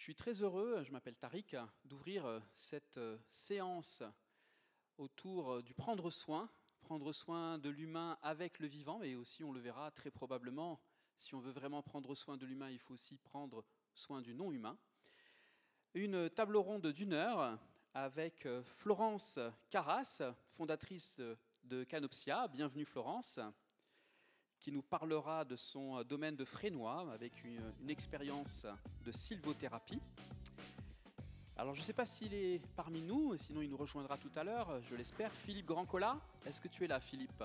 Je suis très heureux, je m'appelle Tariq, d'ouvrir cette séance autour du prendre soin de l'humain avec le vivant, mais aussi, on le verra très probablement, si on veut vraiment prendre soin de l'humain, il faut aussi prendre soin du non-humain. Une table ronde d'une heure avec Florence Carras, fondatrice de Canopsia. Bienvenue Florence, qui nous parlera de son domaine de Frénois avec une expérience de sylvothérapie. Alors je ne sais pas s'il est parmi nous, sinon il nous rejoindra tout à l'heure, je l'espère. Philippe Grandcola, est-ce que tu es là Philippe?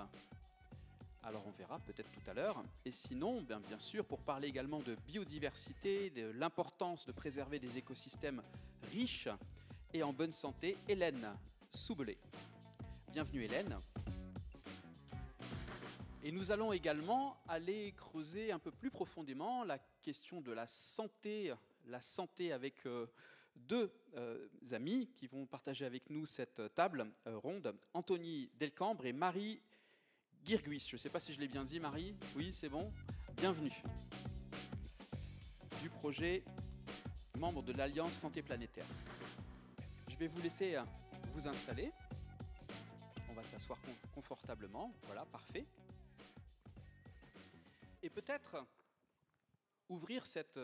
Alors on verra peut-être tout à l'heure. Et sinon, bien sûr, pour parler également de biodiversité, de l'importance de préserver des écosystèmes riches et en bonne santé, Hélène Soubelé. Bienvenue Hélène. Et nous allons également aller creuser un peu plus profondément la question de la santé avec deux amis qui vont partager avec nous cette table ronde, Anthony Delcambre et Marie Guirguis. Je ne sais pas si je l'ai bien dit, Marie. Oui, c'est bon. Bienvenue. Du projet membre de l'Alliance Santé Planétaire. Je vais vous laisser vous installer. On va s'asseoir confortablement. Voilà, parfait. Et peut-être ouvrir cette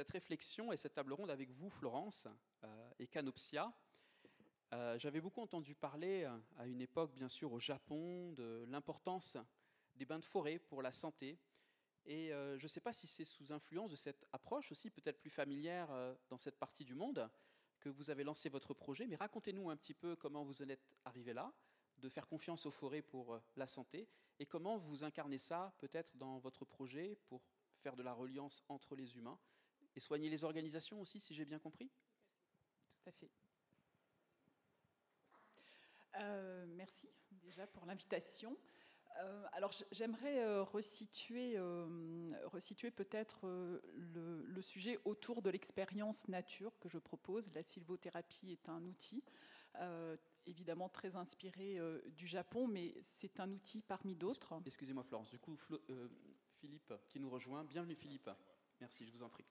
réflexion et cette table ronde avec vous, Florence, et Canopsia. J'avais beaucoup entendu parler, à une époque, bien sûr, au Japon, de l'importance des bains de forêt pour la santé. Et je ne sais pas si c'est sous influence de cette approche aussi, peut-être plus familière dans cette partie du monde, que vous avez lancé votre projet. Mais racontez-nous un petit peu comment vous en êtes arrivé là, de faire confiance aux forêts pour la santé, et comment vous incarnez ça peut-être dans votre projet pour faire de la reliance entre les humains et soigner les organisations aussi, si j'ai bien compris. Tout à fait. Merci déjà pour l'invitation. Alors j'aimerais resituer peut-être le sujet autour de l'expérience nature que je propose. La sylvothérapie est un outil évidemment très inspiré du Japon, mais c'est un outil parmi d'autres. Excusez-moi Florence, du coup Philippe qui nous rejoint. Bienvenue Philippe. Merci, je vous en prie.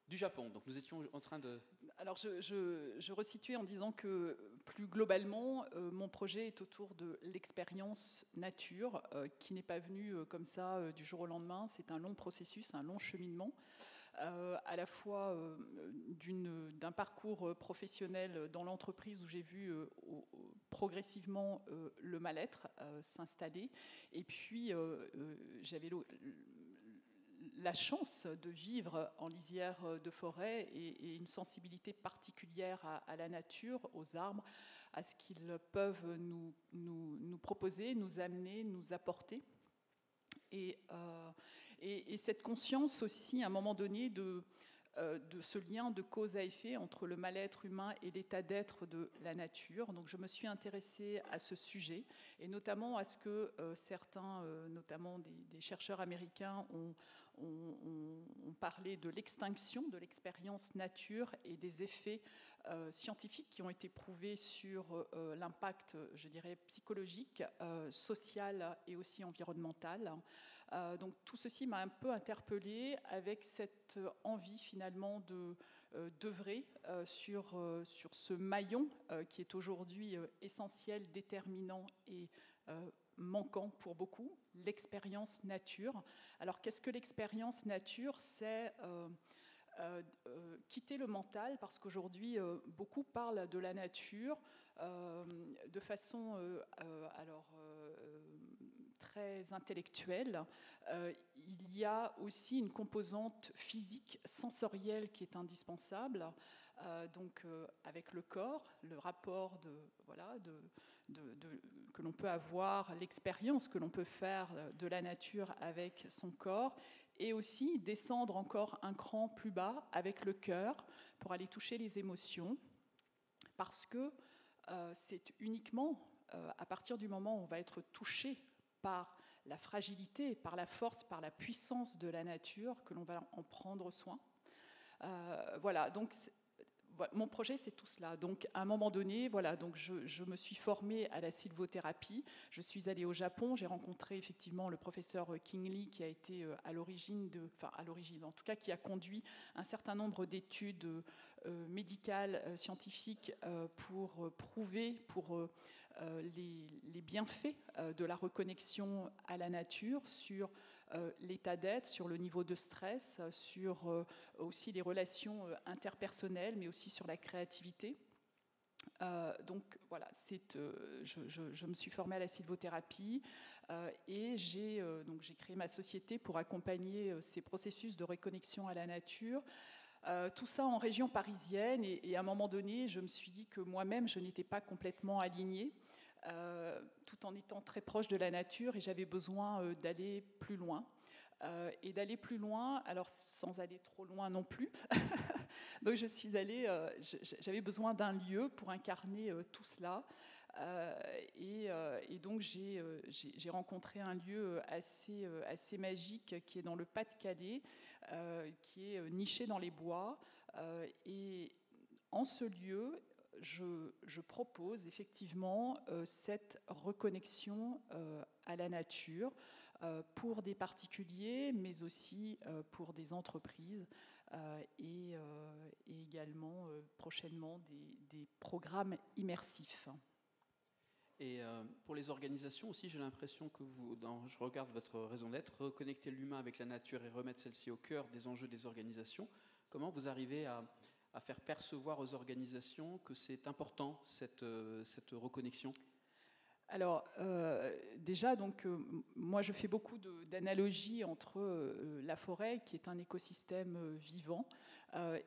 Du Japon, donc nous étions en train de... Alors je resituais en disant que plus globalement, mon projet est autour de l'expérience nature, qui n'est pas venue comme ça du jour au lendemain. C'est un long processus, un long cheminement, à la fois d'un parcours professionnel dans l'entreprise où j'ai vu progressivement le mal-être s'installer, et puis j'avais la chance de vivre en lisière de forêt et une sensibilité particulière à la nature, aux arbres, à ce qu'ils peuvent nous proposer, nous amener, nous apporter. Et cette conscience aussi, à un moment donné, de ce lien de cause à effet entre le mal-être humain et l'état d'être de la nature. Donc je me suis intéressée à ce sujet, et notamment à ce que certains, notamment des chercheurs américains, ont parlé de l'extinction de l'expérience nature et des effets scientifiques qui ont été prouvés sur l'impact, je dirais, psychologique, social et aussi environnemental. Donc tout ceci m'a un peu interpellée avec cette envie finalement d'œuvrer sur ce maillon qui est aujourd'hui essentiel, déterminant et manquant pour beaucoup, l'expérience nature. Alors qu'est-ce que l'expérience nature? C'est quitter le mental, parce qu'aujourd'hui beaucoup parlent de la nature de façon très intellectuelle. Il y a aussi une composante physique, sensorielle qui est indispensable, avec le corps, le rapport que l'on peut avoir, l'expérience que l'on peut faire de la nature avec son corps, et aussi descendre encore un cran plus bas avec le cœur pour aller toucher les émotions, parce que c'est uniquement à partir du moment où on va être touché par la fragilité, par la force, par la puissance de la nature que l'on va en prendre soin. Voilà, donc mon projet, c'est tout cela. Donc, à un moment donné, voilà, donc je me suis formée à la sylvothérapie. Je suis allée au Japon. J'ai rencontré effectivement le professeur King Lee, qui a été à l'origine en tout cas, qui a conduit un certain nombre d'études médicales, scientifiques, pour prouver les bienfaits de la reconnexion à la nature sur l'état d'être, sur le niveau de stress, sur aussi les relations interpersonnelles, mais aussi sur la créativité. Donc voilà, je me suis formée à la sylvothérapie et j'ai créé ma société pour accompagner ces processus de reconnexion à la nature. Tout ça en région parisienne, et à un moment donné, je me suis dit que moi-même, je n'étais pas complètement alignée, tout en étant très proche de la nature, et j'avais besoin d'aller plus loin. Et d'aller plus loin, alors sans aller trop loin non plus. Donc je suis allée, j'avais besoin d'un lieu pour incarner tout cela. Et donc j'ai rencontré un lieu assez magique qui est dans le Pas-de-Calais, qui est niché dans les bois. Et en ce lieu, je propose effectivement cette reconnexion à la nature pour des particuliers, mais aussi pour des entreprises et également prochainement des programmes immersifs. Et pour les organisations aussi, j'ai l'impression que je regarde votre raison d'être, reconnecter l'humain avec la nature et remettre celle-ci au cœur des enjeux des organisations. Comment vous arrivez à faire percevoir aux organisations que c'est important, cette reconnexion ? Alors, déjà, moi, je fais beaucoup d'analogies entre la forêt, qui est un écosystème vivant,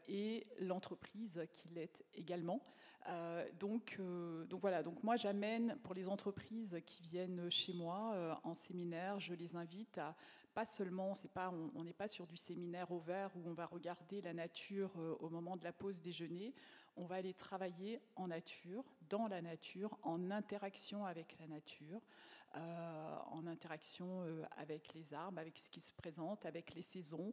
et l'entreprise, qui l'est également. Donc voilà, moi, j'amène, pour les entreprises qui viennent chez moi en séminaire, je les invite à, pas seulement, on n'est pas sur du séminaire au vert où on va regarder la nature au moment de la pause déjeuner. On va aller travailler en nature, dans la nature, en interaction avec la nature, en interaction avec les arbres, avec ce qui se présente, avec les saisons.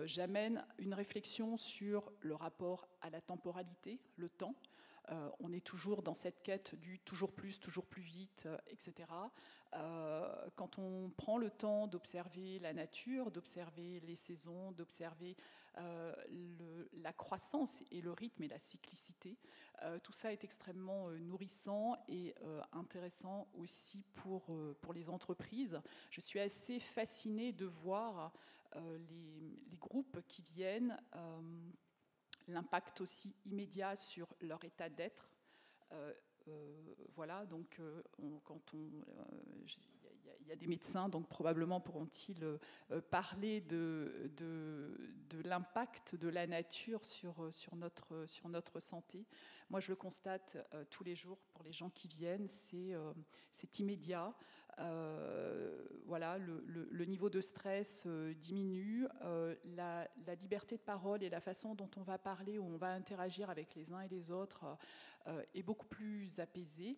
J'amène une réflexion sur le rapport à la temporalité, le temps. On est toujours dans cette quête du toujours plus vite, etc. Quand on prend le temps d'observer la nature, d'observer les saisons, d'observer la croissance et le rythme et la cyclicité, tout ça est extrêmement nourrissant et intéressant aussi pour les entreprises. Je suis assez fascinée de voir les groupes qui viennent, l'impact aussi immédiat sur leur état d'être. Voilà, donc il y a des médecins, donc probablement pourront-ils parler de l'impact de la nature sur notre santé. Moi, je le constate tous les jours pour les gens qui viennent, c'est immédiat. Voilà, le niveau de stress diminue, la liberté de parole et la façon dont on va parler, où on va interagir avec les uns et les autres, est beaucoup plus apaisée.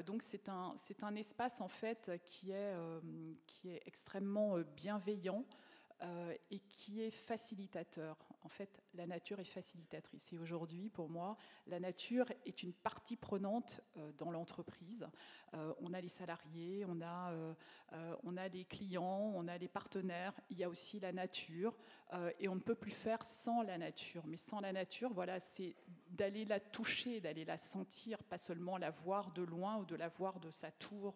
Donc c'est un espace en fait qui est extrêmement bienveillant et qui est facilitateur. En fait, la nature est facilitatrice. Et aujourd'hui, pour moi, la nature est une partie prenante dans l'entreprise. On a les salariés, on a les clients, on a les partenaires. Il y a aussi la nature. Et on ne peut plus faire sans la nature. Mais sans la nature, voilà, c'est d'aller la toucher, d'aller la sentir, pas seulement la voir de loin ou de la voir de sa tour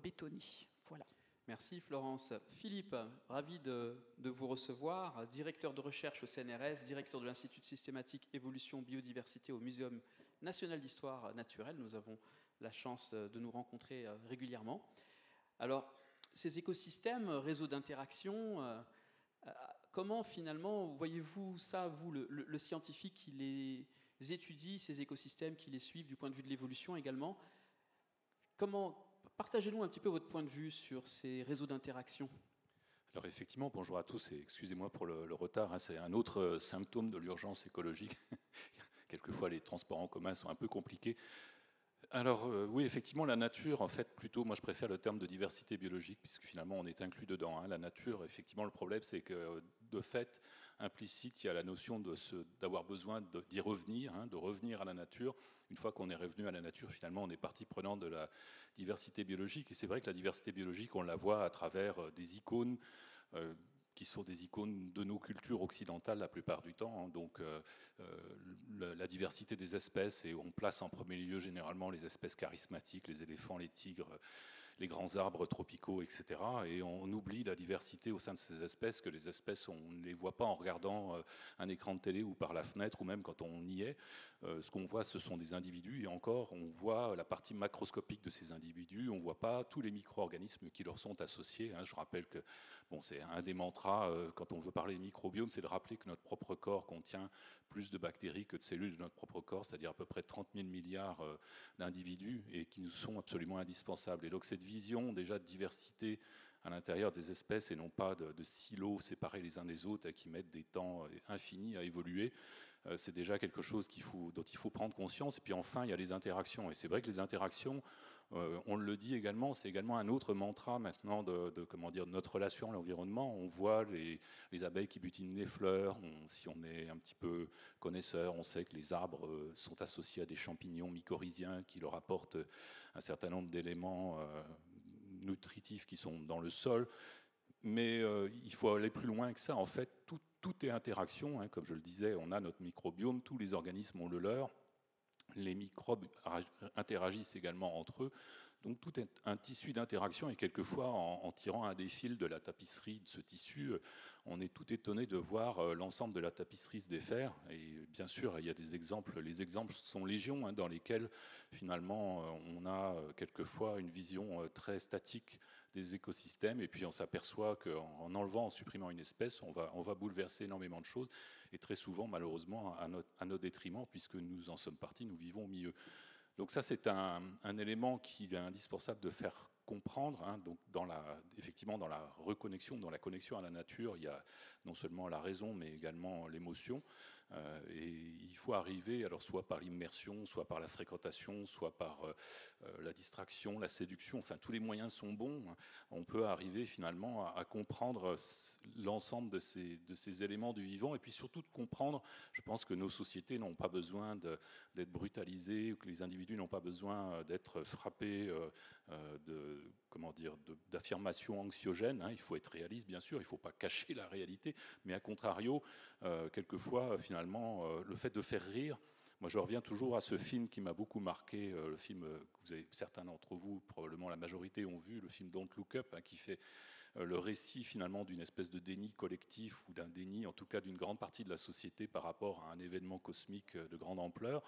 bétonnée. Voilà. Merci Florence. Philippe, ravi de vous recevoir, directeur de recherche au CNRS, directeur de l'Institut de systématique évolution biodiversité au Muséum national d'histoire naturelle. Nous avons la chance de nous rencontrer régulièrement. Alors, ces écosystèmes, réseaux d'interaction, comment finalement voyez-vous ça, vous, le scientifique qui les étudie, ces écosystèmes, qui les suivent du point de vue de l'évolution également? Partagez-nous un petit peu votre point de vue sur ces réseaux d'interaction. Alors effectivement, bonjour à tous et excusez-moi pour le retard, hein, c'est un autre symptôme de l'urgence écologique. Quelquefois les transports en commun sont un peu compliqués. Alors oui, effectivement, la nature, en fait, plutôt, moi je préfère le terme de diversité biologique, puisque finalement on est inclus dedans. Hein. La nature, effectivement, le problème c'est que de fait, implicite, il y a la notion d'avoir besoin d'y revenir, de revenir à la nature. Une fois qu'on est revenu à la nature, finalement, on est partie prenante de la diversité biologique. Et c'est vrai que la diversité biologique, on la voit à travers des icônes qui sont des icônes de nos cultures occidentales la plupart du temps. Donc la diversité des espèces, et on place en premier lieu généralement les espèces charismatiques, les éléphants, les tigres, les grands arbres tropicaux, etc. Et on oublie la diversité au sein de ces espèces, que les espèces, on ne les voit pas en regardant un écran de télé ou par la fenêtre, ou même quand on y est. Ce qu'on voit, ce sont des individus, et encore, on voit la partie macroscopique de ces individus, on ne voit pas tous les micro-organismes qui leur sont associés. Je rappelle que c'est un des mantras, quand on veut parler de microbiome, c'est de rappeler que notre propre corps contient plus de bactéries que de cellules de notre propre corps, c'est-à-dire à peu près 30 000 milliards d'individus, et qui nous sont absolument indispensables. Et donc cette vision déjà de diversité à l'intérieur des espèces, et non pas de silos séparés les uns des autres qui mettent des temps infinis à évoluer, c'est déjà quelque chose dont il faut prendre conscience. Et puis enfin, il y a les interactions. Et c'est vrai que les interactions, on le dit également, c'est également un autre mantra maintenant de notre relation à l'environnement. On voit les abeilles qui butinent les fleurs. Si on est un petit peu connaisseur, on sait que les arbres sont associés à des champignons mycorhiziens qui leur apportent un certain nombre d'éléments nutritifs qui sont dans le sol. Mais il faut aller plus loin que ça. En fait, tout est interaction. Comme je le disais, on a notre microbiome, tous les organismes ont le leur. Les microbes interagissent également entre eux. Donc tout est un tissu d'interaction, et quelquefois, en tirant un des fils de la tapisserie de ce tissu, on est tout étonné de voir l'ensemble de la tapisserie se défaire. Et bien sûr, il y a des exemples. Les exemples sont légion, dans lesquels finalement on a quelquefois une vision très statique des écosystèmes, et puis on s'aperçoit qu'en enlevant, en supprimant une espèce, on va bouleverser énormément de choses, et très souvent, malheureusement, à notre détriment, puisque nous en sommes partis, nous vivons au milieu. Donc ça, c'est un élément qu'il est indispensable de faire comprendre. Donc effectivement, dans la reconnexion, dans la connexion à la nature, il y a non seulement la raison, mais également l'émotion. Et il faut arriver, alors soit par l'immersion, soit par la fréquentation, soit par la distraction, la séduction, enfin tous les moyens sont bons. On peut arriver finalement à comprendre l'ensemble de ces éléments du vivant, et puis surtout de comprendre, je pense que nos sociétés n'ont pas besoin d'être brutalisées, ou que les individus n'ont pas besoin d'être frappés d'affirmations anxiogènes. Il faut être réaliste, bien sûr, il ne faut pas cacher la réalité, mais à contrario, quelquefois, finalement, le fait de faire rire. Moi, je reviens toujours à ce film qui m'a beaucoup marqué, le film que certains d'entre vous, probablement la majorité, ont vu, le film Don't Look Up, qui fait le récit finalement d'une espèce de déni collectif, ou d'un déni, en tout cas d'une grande partie de la société par rapport à un événement cosmique de grande ampleur.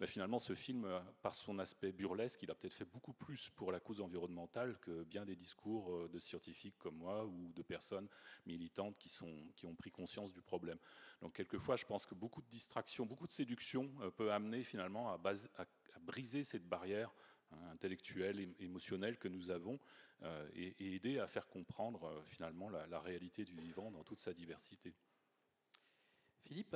Finalement, ce film, par son aspect burlesque, il a peut-être fait beaucoup plus pour la cause environnementale que bien des discours de scientifiques comme moi, ou de personnes militantes qui ont pris conscience du problème. Donc quelquefois, je pense que beaucoup de distraction, beaucoup de séduction peut amener finalement à briser cette barrière intellectuelle et émotionnelle que nous avons, et aider à faire comprendre finalement la réalité du vivant dans toute sa diversité. Philippe,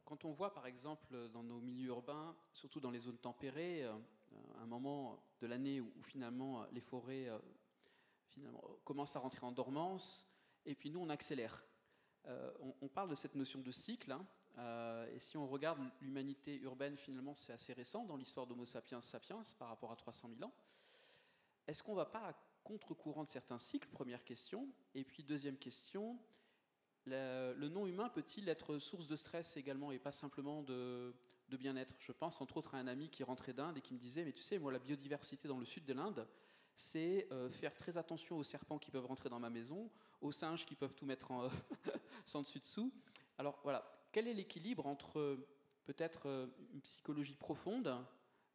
quand on voit par exemple dans nos milieux urbains, surtout dans les zones tempérées, un moment de l'année où finalement les forêts commencent à rentrer en dormance, et puis nous on accélère. On parle de cette notion de cycle, et si on regarde l'humanité urbaine, finalement c'est assez récent dans l'histoire d'Homo sapiens sapiens par rapport à 300 000 ans. Est-ce qu'on ne va pas à contre-courant de certains cycles, première question. Et puis deuxième question, le non-humain peut-il être source de stress également, et pas simplement de bien-être? Je pense entre autres à un ami qui rentrait d'Inde et qui me disait, mais tu sais, moi la biodiversité dans le sud de l'Inde, c'est faire très attention aux serpents qui peuvent rentrer dans ma maison, aux singes qui peuvent tout mettre sans dessus-dessous. Alors voilà, quel est l'équilibre entre peut-être une psychologie profonde,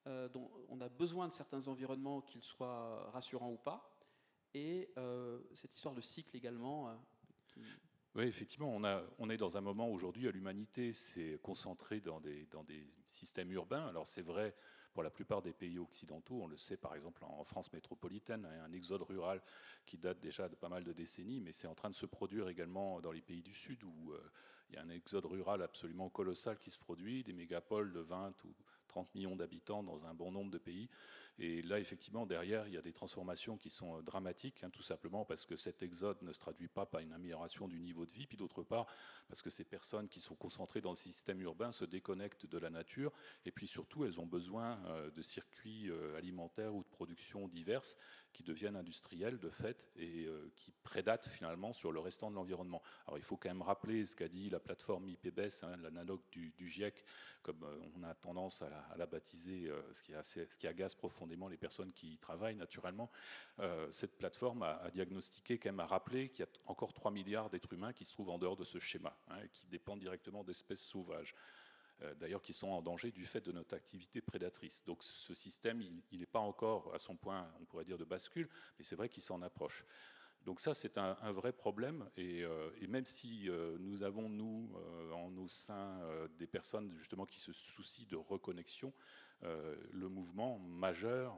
dont on a besoin de certains environnements, qu'ils soient rassurants ou pas, et cette histoire de cycle également Oui, effectivement, on est dans un moment aujourd'hui où l'humanité s'est concentrée dans des systèmes urbains. Alors c'est vrai pour la plupart des pays occidentaux, on le sait par exemple en France métropolitaine, un exode rural qui date déjà de pas mal de décennies, mais c'est en train de se produire également dans les pays du Sud, où il y a un exode rural absolument colossal qui se produit, des mégapoles de 20 ou 30 millions d'habitants dans un bon nombre de pays. Et là, effectivement, derrière, il y a des transformations qui sont dramatiques, tout simplement parce que cet exode ne se traduit pas par une amélioration du niveau de vie, puis d'autre part, parce que ces personnes qui sont concentrées dans le système urbain se déconnectent de la nature, et puis surtout, elles ont besoin de circuits alimentaires ou de production diverses qui deviennent industriels de fait et qui prédatent finalement sur le restant de l'environnement. Alors il faut quand même rappeler ce qu'a dit la plateforme IPBES, l'analogue du GIEC, comme on a tendance à la baptiser, ce qui agace profondément les personnes qui y travaillent naturellement. Cette plateforme a diagnostiqué, quand même a rappelé qu'il y a encore 3 milliards d'êtres humains qui se trouvent en dehors de ce schéma, et qui dépendent directement d'espèces sauvages. D'ailleurs qui sont en danger du fait de notre activité prédatrice. Donc ce système, il n'est pas encore à son point, on pourrait dire, de bascule, mais c'est vrai qu'il s'en approche. Donc ça, c'est un vrai problème, et même si nous avons, nous, en nos seins, des personnes justement qui se soucient de reconnexion, le mouvement majeur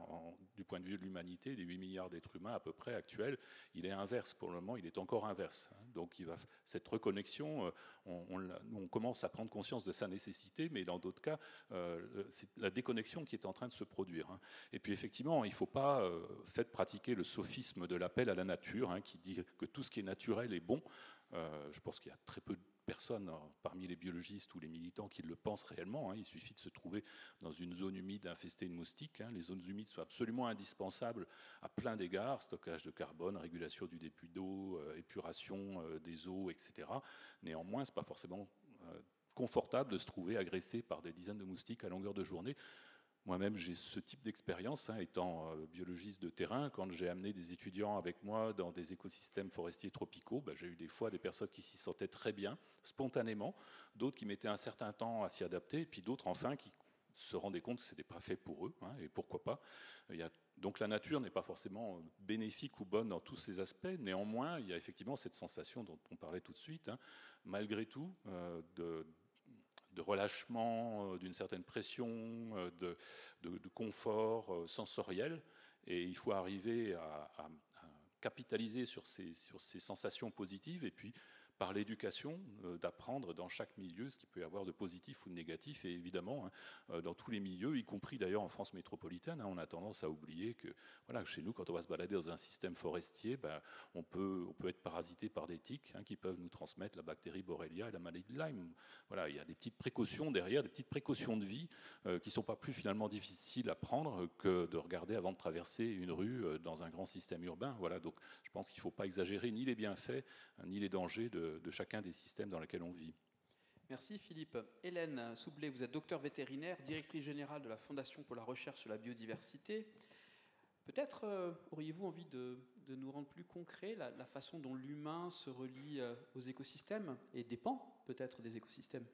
du point de vue de l'humanité, des 8 milliards d'êtres humains à peu près actuels, il est inverse pour le moment, il est encore inverse. Donc cette reconnexion, on commence à prendre conscience de sa nécessité, mais dans d'autres cas, c'est la déconnexion qui est en train de se produire. Et puis effectivement, il ne faut pas faire pratiquer le sophisme de l'appel à la nature, qui dit que tout ce qui est naturel est bon. Je pense qu'il y a très peu de personnes parmi les biologistes ou les militants qui le pensent réellement. Il suffit de se trouver dans une zone humide infestée de moustiques. Les zones humides sont absolument indispensables à plein d'égards, stockage de carbone, régulation du débit d'eau, épuration des eaux, etc. Néanmoins, ce n'est pas forcément confortable de se trouver agressé par des dizaines de moustiques à longueur de journée. Moi-même, j'ai ce type d'expérience, étant biologiste de terrain. Quand j'ai amené des étudiants avec moi dans des écosystèmes forestiers tropicaux, j'ai eu des fois des personnes qui s'y sentaient très bien, spontanément, d'autres qui mettaient un certain temps à s'y adapter, et puis d'autres, enfin, qui se rendaient compte que ce n'était pas fait pour eux, et pourquoi pas. Donc la nature n'est pas forcément bénéfique ou bonne dans tous ces aspects. Néanmoins, il y a effectivement cette sensation dont on parlait tout de suite, malgré tout, de relâchement, d'une certaine pression, de confort sensoriel. Et il faut arriver à capitaliser sur ces sensations positives et puis par l'éducation, d'apprendre dans chaque milieu ce qu'il peut y avoir de positif ou de négatif. Et évidemment, dans tous les milieux, y compris d'ailleurs en France métropolitaine, on a tendance à oublier que chez nous, quand on va se balader dans un système forestier, on peut être parasité par des tiques qui peuvent nous transmettre la bactérie Borrelia et la maladie de Lyme. Voilà, il y a des petites précautions derrière, des petites précautions de vie qui ne sont pas plus finalement difficiles à prendre que de regarder avant de traverser une rue dans un grand système urbain. Voilà, donc je pense qu'il ne faut pas exagérer ni les bienfaits ni les dangers de chacun des systèmes dans lesquels on vit. Merci Philippe. Hélène Soublé, vous êtes docteur vétérinaire, directrice générale de la Fondation pour la recherche sur la biodiversité. Peut-être auriez-vous envie de nous rendre plus concret la façon dont l'humain se relie aux écosystèmes et dépend peut-être des écosystèmes?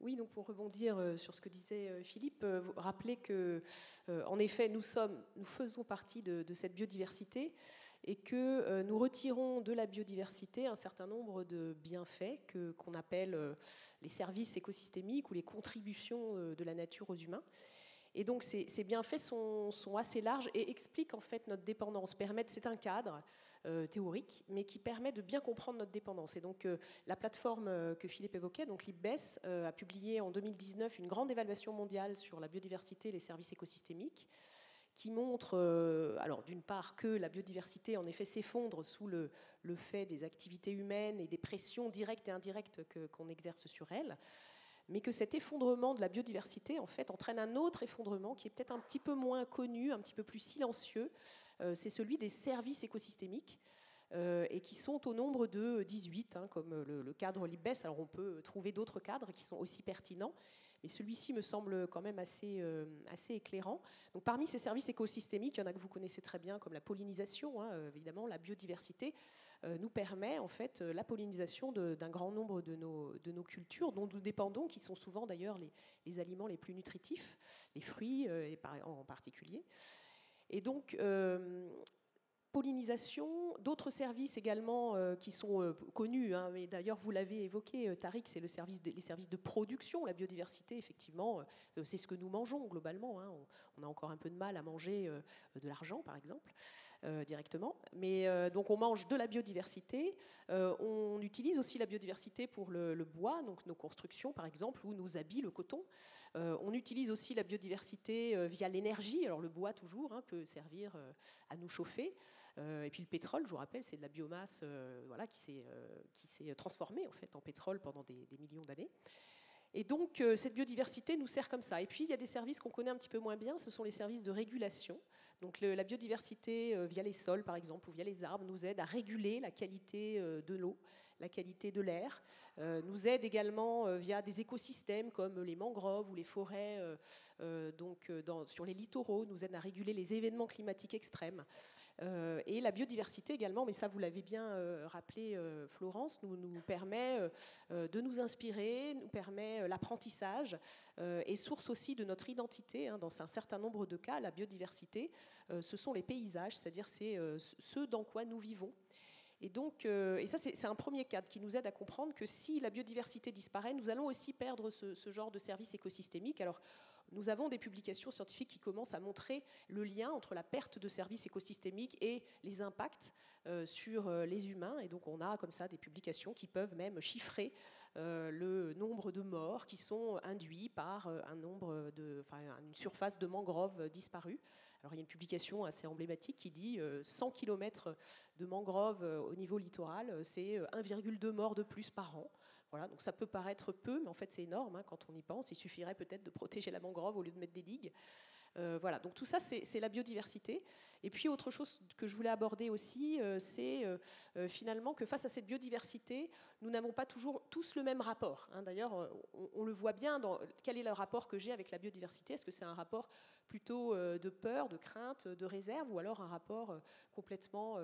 Oui, donc pour rebondir sur ce que disait Philippe, vous rappelez que, en effet, nous faisons partie de cette biodiversité et que nous retirons de la biodiversité un certain nombre de bienfaits qu'on appelle les services écosystémiques ou les contributions de la nature aux humains. Et donc ces bienfaits sont assez larges et expliquent en fait notre dépendance. C'est un cadre théorique, mais qui permet de bien comprendre notre dépendance. Et donc la plateforme que Philippe évoquait, donc l'IPBES, a publié en 2019 une grande évaluation mondiale sur la biodiversité et les services écosystémiques, qui montre, alors d'une part, que la biodiversité en effet s'effondre sous le fait des activités humaines et des pressions directes et indirectes qu'on exerce sur elle, mais que cet effondrement de la biodiversité en fait entraîne un autre effondrement qui est peut-être un petit peu moins connu, un petit peu plus silencieux, c'est celui des services écosystémiques, et qui sont au nombre de 18, comme le cadre LIPBES. Alors on peut trouver d'autres cadres qui sont aussi pertinents, mais celui-ci me semble quand même assez éclairant. Donc, parmi ces services écosystémiques, il y en a que vous connaissez très bien, comme la pollinisation, évidemment, la biodiversité nous permet en fait la pollinisation d'un grand nombre de nos cultures dont nous dépendons, qui sont souvent d'ailleurs les aliments les plus nutritifs, les fruits en particulier. Et donc, pollinisation, d'autres services également qui sont connus, hein, mais d'ailleurs vous l'avez évoqué, Tariq, c'est les services de production, la biodiversité, effectivement, c'est ce que nous mangeons globalement. Hein. On a encore un peu de mal à manger de l'argent, par exemple, directement. Mais donc on mange de la biodiversité, on utilise aussi la biodiversité pour le bois, donc nos constructions, par exemple, ou nos habits, le coton. On utilise aussi la biodiversité via l'énergie, alors le bois toujours hein, peut servir à nous chauffer. Et puis le pétrole, je vous rappelle, c'est de la biomasse voilà, qui s'est transformée en fait en pétrole pendant des millions d'années. Et donc cette biodiversité nous sert comme ça. Et puis il y a des services qu'on connaît un petit peu moins bien, ce sont les services de régulation. Donc la biodiversité via les sols par exemple ou via les arbres nous aide à réguler la qualité de l'eau, la qualité de l'air, nous aide également via des écosystèmes comme les mangroves ou les forêts sur les littoraux, nous aide à réguler les événements climatiques extrêmes. Et la biodiversité également, mais ça vous l'avez bien rappelé Florence, nous permet de nous inspirer, nous permet l'apprentissage et source aussi de notre identité. Hein, dans un certain nombre de cas, la biodiversité, ce sont les paysages, c'est-à-dire c'est ce dans quoi nous vivons. Et donc, et ça c'est un premier cadre qui nous aide à comprendre que si la biodiversité disparaît, nous allons aussi perdre ce genre de services écosystémiques. Alors, nous avons des publications scientifiques qui commencent à montrer le lien entre la perte de services écosystémiques et les impacts sur les humains. Et donc on a comme ça des publications qui peuvent même chiffrer le nombre de morts qui sont induits par une surface de mangroves disparues. Alors il y a une publication assez emblématique qui dit 100 km de mangroves au niveau littoral, c'est 1,2 morts de plus par an. Voilà, donc ça peut paraître peu, mais en fait c'est énorme hein, quand on y pense. Il suffirait peut-être de protéger la mangrove au lieu de mettre des digues. Voilà, donc tout ça c'est la biodiversité. Et puis autre chose que je voulais aborder aussi, c'est finalement que face à cette biodiversité, nous n'avons pas toujours tous le même rapport. Hein. D'ailleurs, on le voit bien dans quel est le rapport que j'ai avec la biodiversité. Est-ce que c'est un rapport plutôt de peur, de crainte, de réserve, ou alors un rapport complètement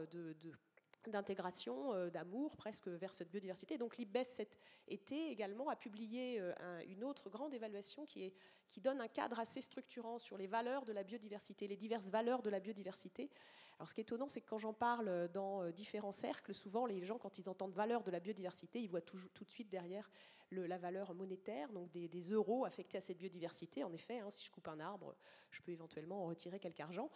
d'intégration, d'amour presque vers cette biodiversité. Donc l'IPBES cet été également a publié une autre grande évaluation qui donne un cadre assez structurant sur les valeurs de la biodiversité, les diverses valeurs de la biodiversité. Alors ce qui est étonnant, c'est que quand j'en parle dans différents cercles, souvent les gens, quand ils entendent valeur de la biodiversité, ils voient tout de suite derrière la valeur monétaire, donc des euros affectés à cette biodiversité. En effet, hein, si je coupe un arbre, je peux éventuellement en retirer quelque argent.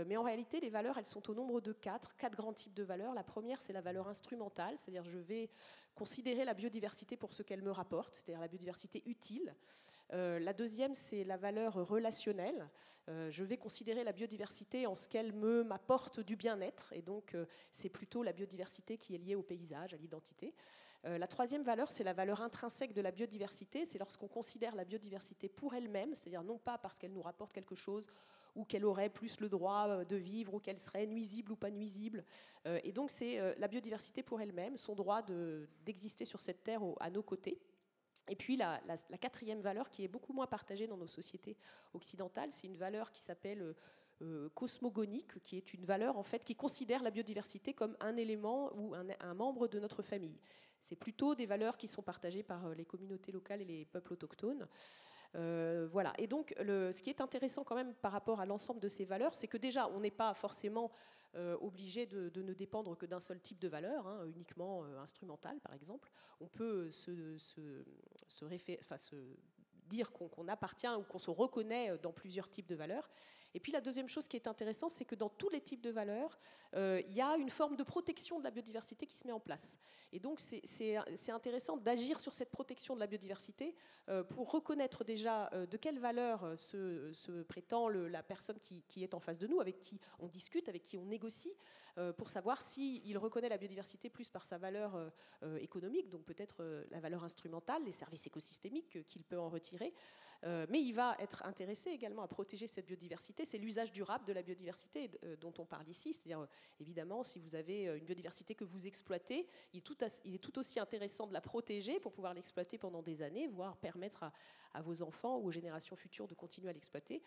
Mais en réalité, les valeurs, elles sont au nombre de quatre grands types de valeurs. La première, c'est la valeur instrumentale, c'est-à-dire je vais considérer la biodiversité pour ce qu'elle me rapporte, c'est-à-dire la biodiversité utile. La deuxième, c'est la valeur relationnelle. Je vais considérer la biodiversité en ce qu'elle m'apporte du bien-être, et donc c'est plutôt la biodiversité qui est liée au paysage, à l'identité. La troisième valeur, c'est la valeur intrinsèque de la biodiversité. C'est lorsqu'on considère la biodiversité pour elle-même, c'est-à-dire non pas parce qu'elle nous rapporte quelque chose ou qu'elle aurait plus le droit de vivre, ou qu'elle serait nuisible ou pas nuisible. Et donc c'est la biodiversité pour elle-même, son droit d'exister sur cette terre à nos côtés. Et puis la quatrième valeur, qui est beaucoup moins partagée dans nos sociétés occidentales, c'est une valeur qui s'appelle cosmogonique, qui est une valeur en fait qui considère la biodiversité comme un élément ou un membre de notre famille. C'est plutôt des valeurs qui sont partagées par les communautés locales et les peuples autochtones. Voilà. Et donc, ce qui est intéressant quand même par rapport à l'ensemble de ces valeurs, c'est que déjà, on n'est pas forcément obligé de ne dépendre que d'un seul type de valeur, hein, uniquement instrumental, par exemple. On peut dire qu'on appartient ou qu'on se reconnaît dans plusieurs types de valeurs. Et puis la deuxième chose qui est intéressante, c'est que dans tous les types de valeurs, il y a une forme de protection de la biodiversité qui se met en place. Et donc c'est intéressant d'agir sur cette protection de la biodiversité pour reconnaître déjà de quelle valeur se prétend la personne qui est en face de nous, avec qui on discute, avec qui on négocie, pour savoir s'il reconnaît la biodiversité plus par sa valeur économique, donc peut-être la valeur instrumentale, les services écosystémiques qu'il peut en retirer, mais il va être intéressé également à protéger cette biodiversité. C'est l'usage durable de la biodiversité dont on parle ici, c'est-à-dire évidemment si vous avez une biodiversité que vous exploitez, il est tout aussi intéressant de la protéger pour pouvoir l'exploiter pendant des années, voire permettre à vos enfants ou aux générations futures de continuer à l'exploiter,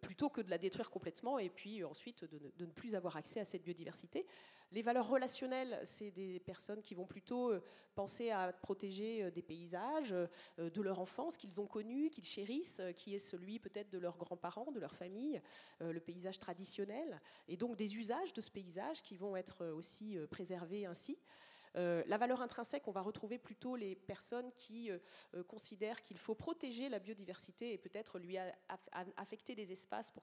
plutôt que de la détruire complètement et puis ensuite de ne plus avoir accès à cette biodiversité. Les valeurs relationnelles, c'est des personnes qui vont plutôt penser à protéger des paysages, de leur enfance vivant, ce qu'ils ont connu, qu'ils chérissent, qui est celui peut-être de leurs grands-parents, de leur famille, le paysage traditionnel, et donc des usages de ce paysage qui vont être aussi préservés ainsi. La valeur intrinsèque, on va retrouver plutôt les personnes qui considèrent qu'il faut protéger la biodiversité et peut-être lui affecter des espaces pour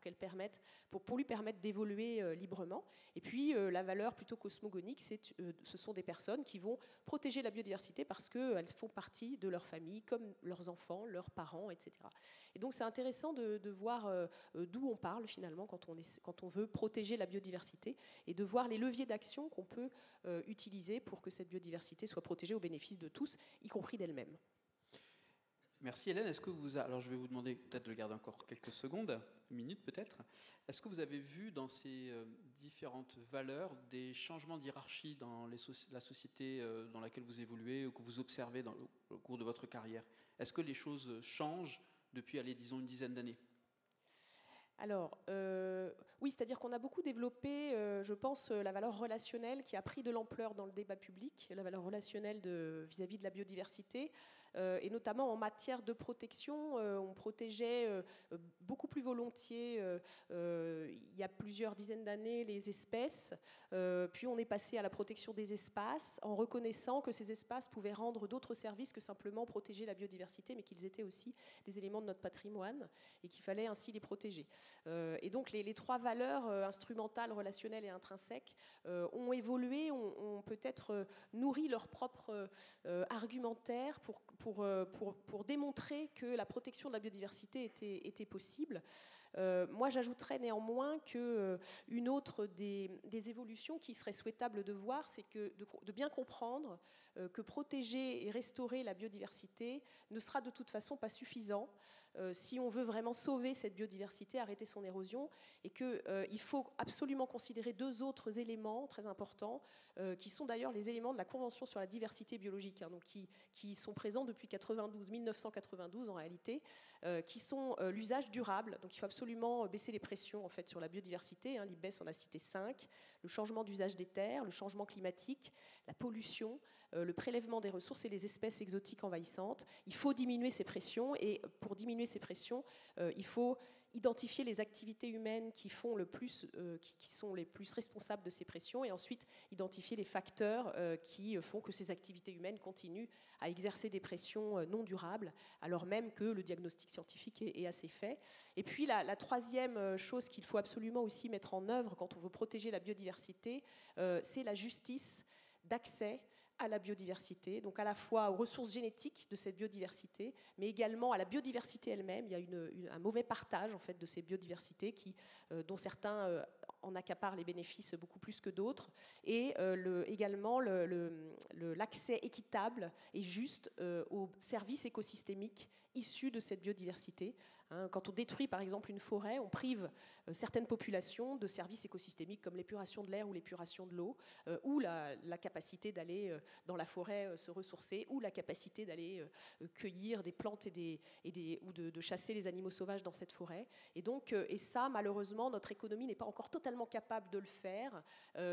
lui permettre d'évoluer librement. Et puis la valeur plutôt cosmogonique, ce sont des personnes qui vont protéger la biodiversité parce qu'elles font partie de leur famille, comme leurs enfants, leurs parents, etc. Et donc c'est intéressant de voir d'où on parle finalement quand on veut protéger la biodiversité et de voir les leviers d'action qu'on peut utiliser pour que cette biodiversité soit protégée au bénéfice de tous, y compris d'elle-même. Merci Hélène. Alors je vais vous demander peut-être de le garder encore quelques secondes, une minute peut-être. Est-ce que vous avez vu dans ces différentes valeurs des changements de hiérarchie dans la société dans laquelle vous évoluez ou que vous observez au cours de votre carrière? Est-ce que les choses changent depuis, disons, une dizaine d'années? Alors, oui, c'est-à-dire qu'on a beaucoup développé, je pense, la valeur relationnelle qui a pris de l'ampleur dans le débat public, la valeur relationnelle vis-à-vis de la biodiversité, et notamment en matière de protection, on protégeait beaucoup plus volontiers, il y a plusieurs dizaines d'années, les espèces, puis on est passé à la protection des espaces, en reconnaissant que ces espaces pouvaient rendre d'autres services que simplement protéger la biodiversité, mais qu'ils étaient aussi des éléments de notre patrimoine, et qu'il fallait ainsi les protéger. Et donc les trois valeurs instrumentales, relationnelles et intrinsèques ont évolué, ont peut-être nourri leur propre argumentaire pour démontrer que la protection de la biodiversité était possible. Moi, j'ajouterais néanmoins qu'une autre des évolutions qui serait souhaitable de voir, c'est de bien comprendre que protéger et restaurer la biodiversité ne sera de toute façon pas suffisant si on veut vraiment sauver cette biodiversité, arrêter son érosion, et qu'il faut absolument considérer deux autres éléments très importants, qui sont d'ailleurs les éléments de la Convention sur la diversité biologique, donc qui sont présents depuis 1992 en réalité, qui sont l'usage durable. Donc il faut absolument baisser les pressions en fait, sur la biodiversité. L'IPBES en a cité 5, le changement d'usage des terres, le changement climatique, la pollution, le prélèvement des ressources et les espèces exotiques envahissantes. Il faut diminuer ces pressions, et pour diminuer ces pressions, il faut identifier les activités humaines qui sont les plus responsables de ces pressions, et ensuite identifier les facteurs qui font que ces activités humaines continuent à exercer des pressions non durables, alors même que le diagnostic scientifique est assez fait. Et puis la troisième chose qu'il faut absolument aussi mettre en œuvre quand on veut protéger la biodiversité, c'est la justice d'accès à la biodiversité, donc à la fois aux ressources génétiques de cette biodiversité, mais également à la biodiversité elle-même. Il y a un mauvais partage en fait, de ces biodiversités dont certains en accaparent les bénéfices beaucoup plus que d'autres, et également l'accès équitable et juste aux services écosystémiques issus de cette biodiversité. Quand on détruit par exemple une forêt, on prive certaines populations de services écosystémiques comme l'épuration de l'air ou l'épuration de l'eau, ou la capacité d'aller dans la forêt se ressourcer, ou la capacité d'aller cueillir des plantes ou de chasser les animaux sauvages dans cette forêt. Et ça, malheureusement, notre économie n'est pas encore totalement capable de le faire,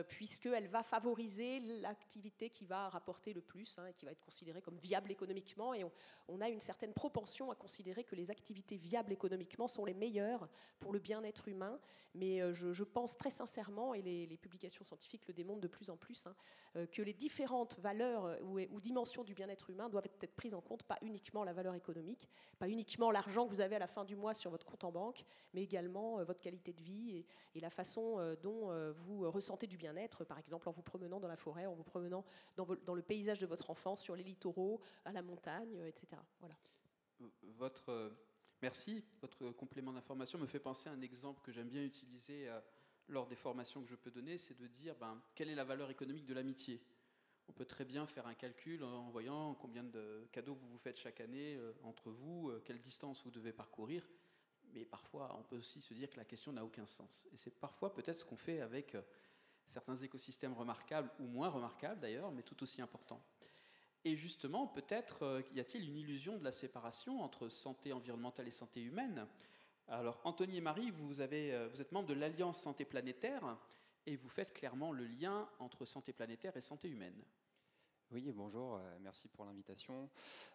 puisqu'elle va favoriser l'activité qui va rapporter le plus, et qui va être considérée comme viable économiquement. Et on a une certaine propension à considérer que les activités viables économiquement sont les meilleures pour le bien-être humain. Mais je pense très sincèrement, et les publications scientifiques le démontrent de plus en plus, que les différentes valeurs ou dimensions du bien-être humain doivent être prises en compte, pas uniquement la valeur économique, pas uniquement l'argent que vous avez à la fin du mois sur votre compte en banque, mais également votre qualité de vie et la façon dont vous ressentez du bien-être, par exemple en vous promenant dans la forêt, en vous promenant dans le paysage de votre enfance, sur les littoraux, à la montagne, etc. Voilà. Merci. Votre complément d'information me fait penser à un exemple que j'aime bien utiliser lors des formations que je peux donner, c'est de dire quelle est la valeur économique de l'amitié. On peut très bien faire un calcul en voyant combien de cadeaux vous vous faites chaque année entre vous, quelle distance vous devez parcourir, mais parfois on peut aussi se dire que la question n'a aucun sens. Et c'est parfois peut-être ce qu'on fait avec certains écosystèmes remarquables, ou moins remarquables d'ailleurs, mais tout aussi importants. Et justement, peut-être y a-t-il une illusion de la séparation entre santé environnementale et santé humaine. Alors, Anthony et Marie, vous êtes membres de l'Alliance Santé Planétaire et vous faites clairement le lien entre santé planétaire et santé humaine. Oui, bonjour, merci pour l'invitation.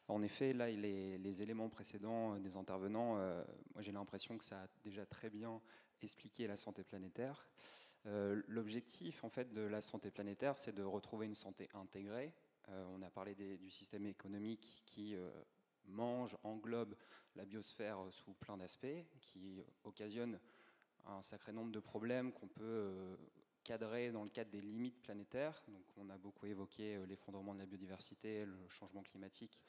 En effet, là, les éléments précédents des intervenants, moi j'ai l'impression que ça a déjà très bien expliqué la santé planétaire. L'objectif en fait de la santé planétaire, c'est de retrouver une santé intégrée. On a parlé du système économique qui englobe la biosphère sous plein d'aspects, qui occasionne un sacré nombre de problèmes qu'on peut cadré dans le cadre des limites planétaires. Donc on a beaucoup évoqué l'effondrement de la biodiversité, le changement climatique.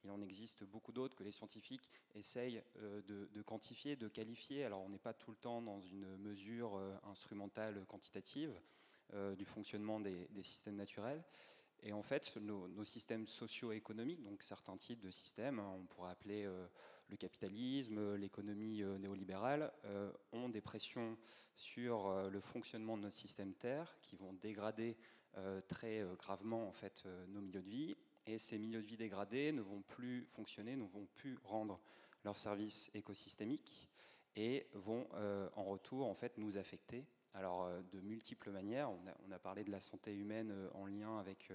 Il en existe beaucoup d'autres que les scientifiques essayent de quantifier, de qualifier. Alors on n'est pas tout le temps dans une mesure instrumentale quantitative du fonctionnement des systèmes naturels. Et en fait, nos systèmes socio-économiques, donc certains types de systèmes, on pourrait appeler le capitalisme, l'économie néolibérale, ont des pressions sur le fonctionnement de notre système Terre qui vont dégrader très gravement en fait, nos milieux de vie. Et ces milieux de vie dégradés ne vont plus fonctionner, ne vont plus rendre leur service écosystémique et vont en retour en fait, nous affecter. Alors de multiples manières, on a parlé de la santé humaine en lien avec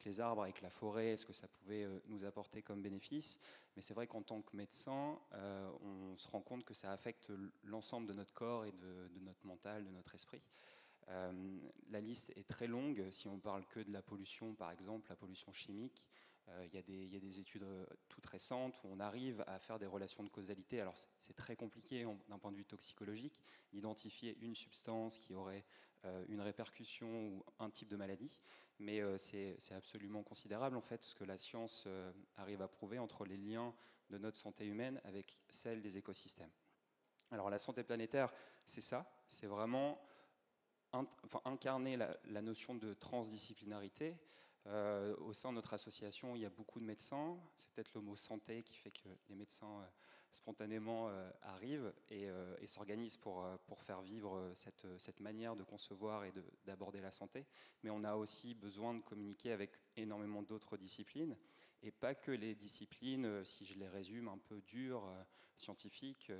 les arbres, avec la forêt, ce que ça pouvait nous apporter comme bénéfice. Mais c'est vrai qu'en tant que médecin, on se rend compte que ça affecte l'ensemble de notre corps et de notre mental, de notre esprit. La liste est très longue. Si on parle que de la pollution, par exemple, la pollution chimique, il y a des études toutes récentes où on arrive à faire des relations de causalité. Alors c'est très compliqué d'un point de vue toxicologique d'identifier une substance qui aurait une répercussion ou un type de maladie, mais c'est absolument considérable en fait ce que la science arrive à prouver entre les liens de notre santé humaine avec celle des écosystèmes. Alors la santé planétaire, c'est ça, c'est vraiment incarner la notion de transdisciplinarité. Au sein de notre association, il y a beaucoup de médecins. C'est peut-être le mot santé qui fait que les médecins spontanément arrivent et s'organisent pour faire vivre cette manière de concevoir et d'aborder la santé. Mais on a aussi besoin de communiquer avec énormément d'autres disciplines, et pas que les disciplines, si je les résume un peu dures, scientifiques.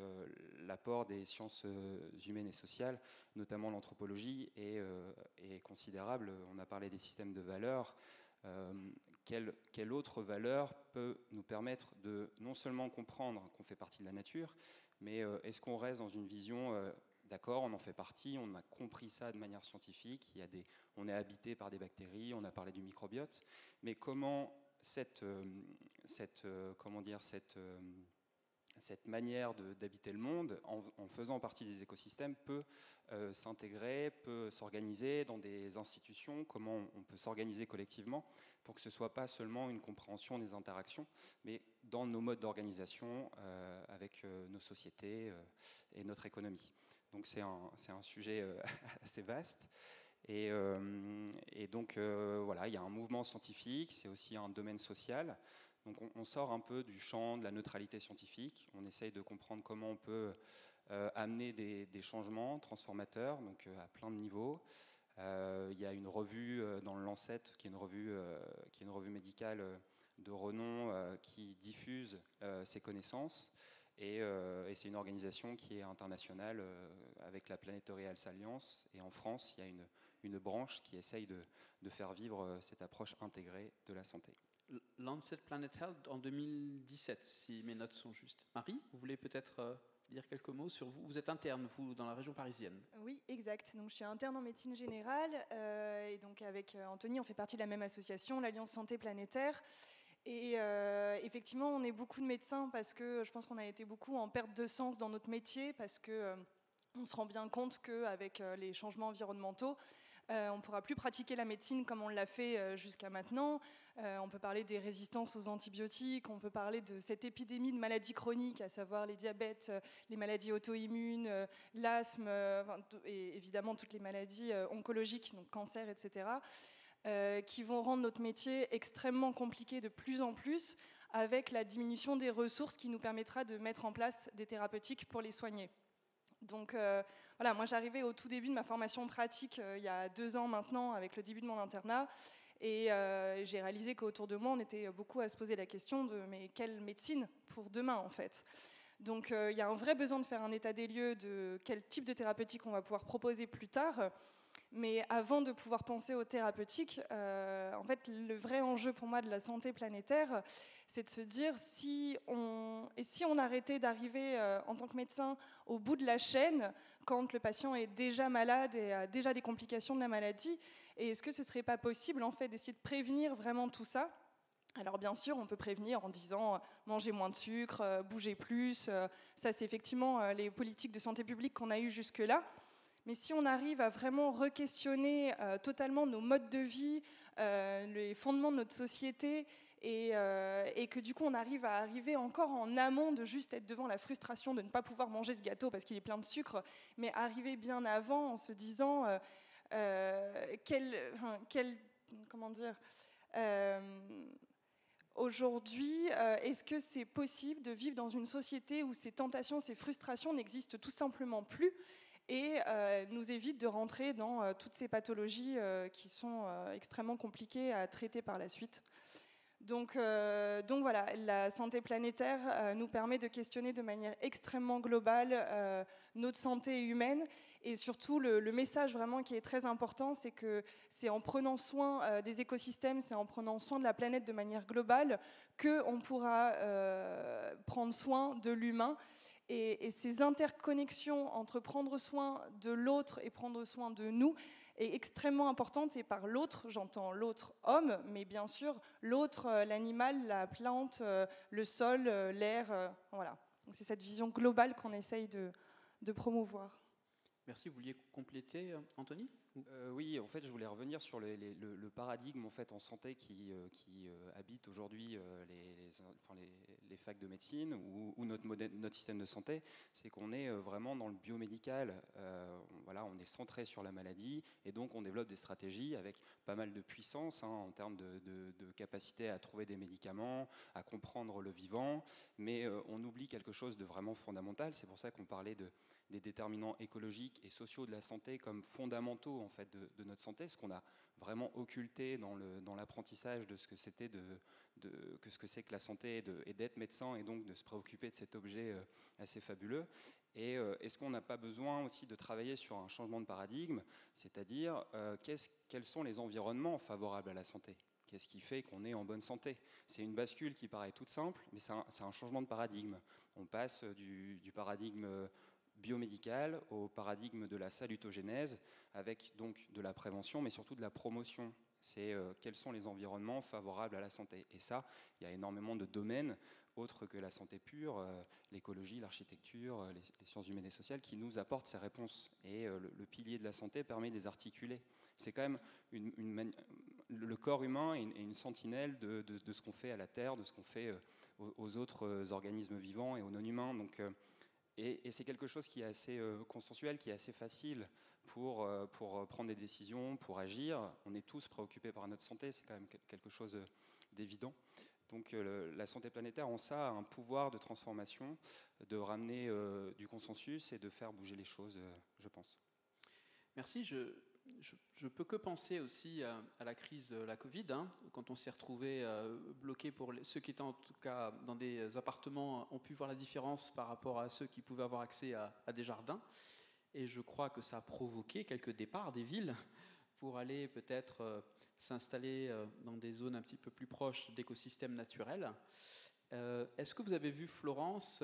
L'apport des sciences humaines et sociales, notamment l'anthropologie, est considérable. On a parlé des systèmes de valeurs. Quelle autre valeur peut nous permettre de non seulement comprendre qu'on fait partie de la nature, mais est-ce qu'on reste dans une vision d'accord, on en fait partie, on a compris ça de manière scientifique, on est habité par des bactéries, on a parlé du microbiote, mais comment cette manière d'habiter le monde, en faisant partie des écosystèmes, peut s'intégrer, peut s'organiser dans des institutions, comment on peut s'organiser collectivement pour que ce ne soit pas seulement une compréhension des interactions, mais dans nos modes d'organisation avec nos sociétés et notre économie. Donc c'est un sujet assez vaste. Et donc voilà, il y a un mouvement scientifique, c'est aussi un domaine social. Donc on sort un peu du champ de la neutralité scientifique, on essaye de comprendre comment on peut amener des changements transformateurs, donc à plein de niveaux. Il y a une revue dans le Lancet, qui est une revue médicale de renom qui diffuse ces connaissances. Et c'est une organisation qui est internationale avec la Planetary Health Alliance. Et en France, il y a une branche qui essaye de faire vivre cette approche intégrée de la santé. Lancet Planet Health en 2017, si mes notes sont justes. Marie, vous voulez peut-être dire quelques mots sur vous? Vous êtes interne, vous, dans la région parisienne. Oui, exact. Donc, je suis interne en médecine générale. Et donc, avec Anthony, on fait partie de la même association, l'Alliance Santé Planétaire. Et effectivement, on est beaucoup de médecins parce que je pense qu'on a été beaucoup en perte de sens dans notre métier parce qu'on se rend bien compte qu'avec les changements environnementaux, on ne pourra plus pratiquer la médecine comme on l'a fait jusqu'à maintenant. On peut parler des résistances aux antibiotiques, on peut parler de cette épidémie de maladies chroniques, à savoir les diabètes, les maladies auto-immunes, l'asthme, et évidemment toutes les maladies oncologiques, donc cancer, etc., qui vont rendre notre métier extrêmement compliqué de plus en plus, avec la diminution des ressources qui nous permettra de mettre en place des thérapeutiques pour les soigner. Donc voilà, moi j'arrivais au tout début de ma formation pratique il y a 2 ans maintenant, avec le début de mon internat, et j'ai réalisé qu'autour de moi on était beaucoup à se poser la question de mais quelle médecine pour demain en fait. Donc il y a un vrai besoin de faire un état des lieux de quel type de thérapeutique on va pouvoir proposer plus tard. Mais avant de pouvoir penser au thérapeutique, en fait, le vrai enjeu pour moi de la santé planétaire, c'est de se dire si on arrêtait d'arriver en tant que médecin au bout de la chaîne quand le patient est déjà malade et a déjà des complications de la maladie, et est-ce que ce ne serait pas possible en fait d'essayer de prévenir vraiment tout ça? Alors bien sûr, on peut prévenir en disant mangez moins de sucre, bougez plus, ça c'est effectivement les politiques de santé publique qu'on a eues jusque-là. Mais si on arrive à vraiment re-questionner totalement nos modes de vie, les fondements de notre société, et que du coup on arriver encore en amont de juste être devant la frustration de ne pas pouvoir manger ce gâteau parce qu'il est plein de sucre, mais arriver bien avant en se disant comment dire, aujourd'hui, est-ce que c'est possible de vivre dans une société où ces tentations, ces frustrations n'existent tout simplement plus et nous évite de rentrer dans toutes ces pathologies qui sont extrêmement compliquées à traiter par la suite. Donc voilà, la santé planétaire nous permet de questionner de manière extrêmement globale notre santé humaine. Et surtout, le message vraiment qui est très important, c'est que c'est en prenant soin des écosystèmes, c'est en prenant soin de la planète de manière globale qu'on pourra prendre soin de l'humain. Et ces interconnexions entre prendre soin de l'autre et prendre soin de nous est extrêmement importante. Et par l'autre, j'entends l'autre homme, mais bien sûr l'autre, l'animal, la plante, le sol, l'air. Voilà. Donc c'est cette vision globale qu'on essaye de promouvoir. Merci. Vous vouliez compléter, Anthony ? Oui, en fait, je voulais revenir sur le paradigme en fait en santé qui habite aujourd'hui les facs de médecine ou notre système de santé. C'est qu'on est vraiment dans le biomédical. Voilà, on est centré sur la maladie et donc on développe des stratégies avec pas mal de puissance en termes de capacité à trouver des médicaments, à comprendre le vivant, mais on oublie quelque chose de vraiment fondamental. C'est pour ça qu'on parlait des déterminants écologiques et sociaux de la santé comme fondamentaux en fait de notre santé, ce qu'on a vraiment occulté dans l'apprentissage de ce que c'était ce que c'est que la santé et d'être médecin et donc de se préoccuper de cet objet assez fabuleux. Et est-ce qu'on n'a pas besoin aussi de travailler sur un changement de paradigme, c'est-à-dire quels sont les environnements favorables à la santé ? Qu'est-ce qui fait qu'on est en bonne santé ? C'est une bascule qui paraît toute simple, mais c'est un changement de paradigme. On passe du paradigme biomédical au paradigme de la salutogénèse, avec donc de la prévention, mais surtout de la promotion. C'est quels sont les environnements favorables à la santé. Et ça, il y a énormément de domaines autres que la santé pure, l'écologie, l'architecture, les sciences humaines et sociales, qui nous apportent ces réponses. Et le pilier de la santé permet de les articuler. C'est quand même le corps humain est une sentinelle de ce qu'on fait à la Terre, de ce qu'on fait aux autres organismes vivants et aux non-humains. Donc, et c'est quelque chose qui est assez consensuel, qui est assez facile pour prendre des décisions, pour agir. On est tous préoccupés par notre santé, c'est quand même quelque chose d'évident. Donc la santé planétaire, en ça, a un pouvoir de transformation, de ramener du consensus et de faire bouger les choses, je pense. Merci. Je peux que penser aussi à la crise de la Covid, quand on s'est retrouvé bloqué, pour ceux qui étaient en tout cas dans des appartements ont pu voir la différence par rapport à ceux qui pouvaient avoir accès à des jardins. Et je crois que ça a provoqué quelques départs des villes pour aller peut-être s'installer dans des zones un petit peu plus proches d'écosystèmes naturels. Est-ce que vous avez vu, Florence,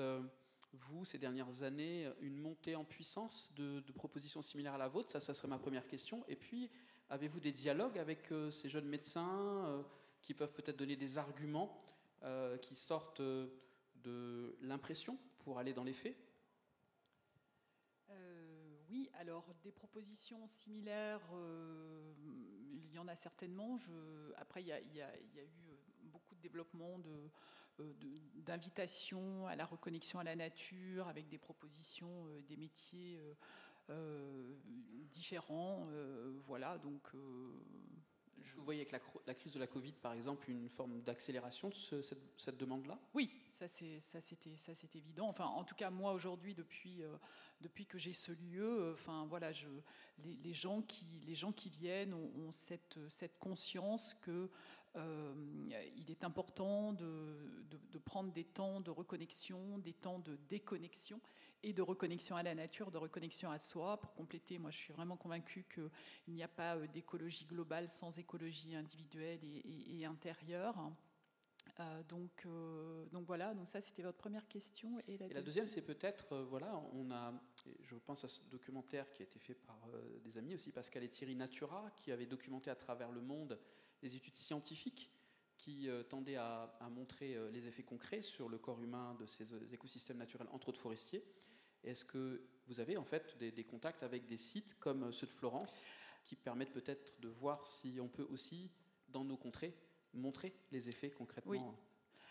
vous, ces dernières années, une montée en puissance de propositions similaires à la vôtre? Ça serait ma première question. Et puis, avez-vous des dialogues avec ces jeunes médecins qui peuvent peut-être donner des arguments qui sortent de l'impression pour aller dans les faits? Oui, alors des propositions similaires, il y en a certainement. Après, il y a eu beaucoup de développement d'invitation à la reconnexion à la nature, avec des propositions, des métiers différents. Voilà, donc... Vous voyez avec la crise de la Covid, par exemple, une forme d'accélération de cette demande-là? Oui, ça c'est évident. Enfin, en tout cas, moi aujourd'hui, depuis que j'ai ce lieu, enfin voilà, les gens qui viennent ont cette conscience que il est important de prendre des temps de reconnexion, des temps de déconnexion, et de reconnexion à la nature, de reconnexion à soi. Pour compléter, moi je suis vraiment convaincue qu'il n'y a pas d'écologie globale sans écologie individuelle et intérieure. Donc voilà, donc ça c'était votre première question. Et la deuxième, c'est peut-être, voilà, je pense à ce documentaire qui a été fait par des amis aussi, Pascal et Thierry Natura, qui avaient documenté à travers le monde des études scientifiques qui tendaient à montrer les effets concrets sur le corps humain de ces écosystèmes naturels, entre autres forestiers. Est-ce que vous avez en fait des contacts avec des sites comme ceux de Florence qui permettent peut-être de voir si on peut aussi, dans nos contrées, montrer les effets concrètement? Oui.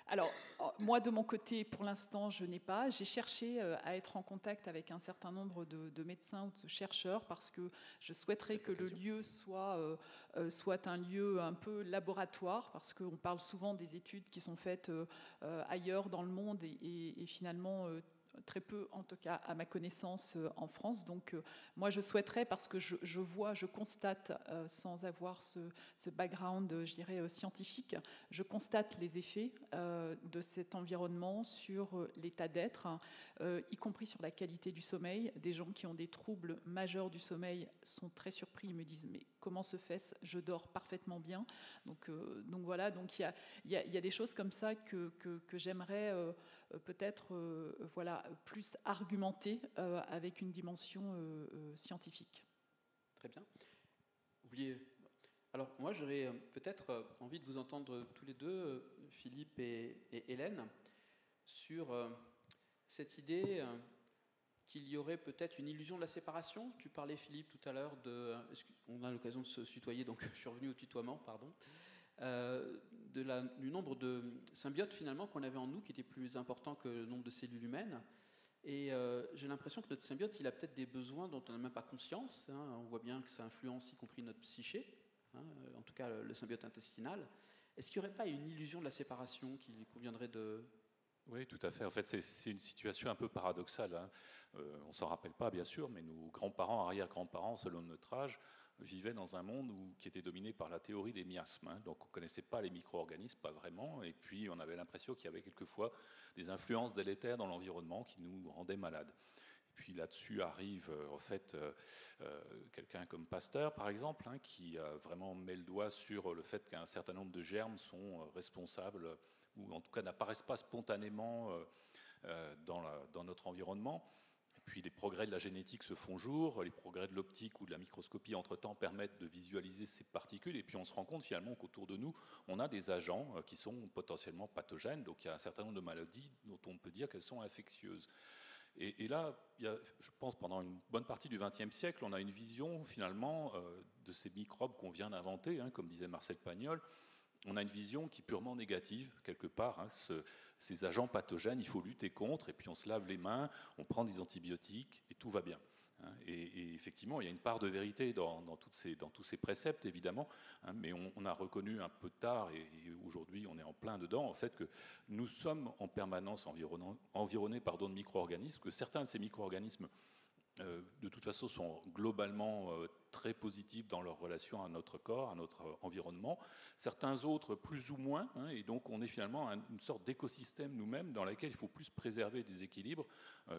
Alors, moi, de mon côté, pour l'instant, je n'ai pas. J'ai cherché à être en contact avec un certain nombre de médecins ou de chercheurs parce que je souhaiterais que le lieu soit un lieu un peu laboratoire, parce qu'on parle souvent des études qui sont faites ailleurs dans le monde et finalement très peu, en tout cas à ma connaissance, en France. Donc moi je souhaiterais, parce que je constate, sans avoir ce background, je dirais, scientifique, je constate les effets de cet environnement sur l'état d'être, y compris sur la qualité du sommeil. Des gens qui ont des troubles majeurs du sommeil sont très surpris, ils me disent mais comment se fait-ce? Je dors parfaitement bien. Donc voilà, donc il y a des choses comme ça que j'aimerais peut-être voilà, plus argumenter avec une dimension scientifique. Très bien. Vous vouliez... Alors moi j'aurais peut-être envie de vous entendre tous les deux, Philippe et Hélène, sur cette idée qu'il y aurait peut-être une illusion de la séparation. Tu parlais, Philippe, tout à l'heure on a l'occasion de se tutoyer, donc je suis revenu au tutoiement, pardon. Du nombre de symbiotes finalement qu'on avait en nous qui était plus important que le nombre de cellules humaines. Et j'ai l'impression que notre symbiote, il a peut-être des besoins dont on n'a même pas conscience. On voit bien que ça influence y compris notre psyché, en tout cas le symbiote intestinal. Est-ce qu'il n'y aurait pas une illusion de la séparation qu'il conviendrait de... Oui, tout à fait. En fait, c'est une situation un peu paradoxale. On ne s'en rappelle pas, bien sûr, mais nos grands-parents, arrière-grands-parents, selon notre âge, vivaient dans un monde qui était dominé par la théorie des miasmes. Donc on ne connaissait pas les micro-organismes, pas vraiment, et puis on avait l'impression qu'il y avait quelquefois des influences délétères dans l'environnement qui nous rendaient malades. Et puis là-dessus arrive en fait quelqu'un comme Pasteur, par exemple, qui vraiment met le doigt sur le fait qu'un certain nombre de germes sont responsables, ou en tout cas n'apparaissent pas spontanément dans notre environnement. Puis les progrès de la génétique se font jour, les progrès de l'optique ou de la microscopie entre-temps permettent de visualiser ces particules, et puis on se rend compte finalement qu'autour de nous, on a des agents qui sont potentiellement pathogènes, donc il y a un certain nombre de maladies dont on peut dire qu'elles sont infectieuses. Et là, je pense pendant une bonne partie du XXe siècle, on a une vision finalement de ces microbes qu'on vient d'inventer, comme disait Marcel Pagnol. On a une vision qui est purement négative, quelque part. Ces agents pathogènes, il faut lutter contre, et puis on se lave les mains, on prend des antibiotiques, et tout va bien. Et effectivement, il y a une part de vérité dans tous ces préceptes, évidemment, mais on a reconnu un peu tard, et aujourd'hui on est en plein dedans, en fait, que nous sommes en permanence environnés de micro-organismes, que certains de ces micro-organismes de toute façon sont globalement très positifs dans leur relation à notre corps, à notre environnement, certains autres plus ou moins, et donc on est finalement une sorte d'écosystème nous-mêmes dans lequel il faut plus préserver des équilibres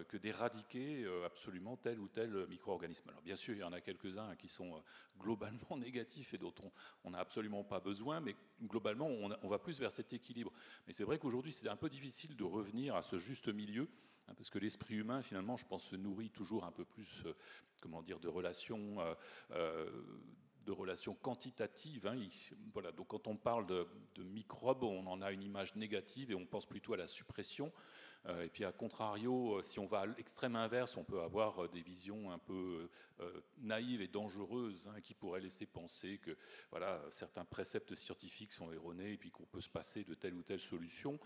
que d'éradiquer absolument tel ou tel micro-organisme. Alors bien sûr, il y en a quelques-uns qui sont globalement négatifs et dont on n'a absolument pas besoin, mais globalement on va plus vers cet équilibre. Mais c'est vrai qu'aujourd'hui c'est un peu difficile de revenir à ce juste milieu, parce que l'esprit humain, finalement, je pense, se nourrit toujours un peu plus, de relations quantitatives. Voilà. Donc, quand on parle de microbes, on en a une image négative et on pense plutôt à la suppression. Et puis, à contrario, si on va à l'extrême inverse, on peut avoir des visions un peu naïves et dangereuses qui pourraient laisser penser que certains préceptes scientifiques sont erronés et puis qu'on peut se passer de telle ou telle solution.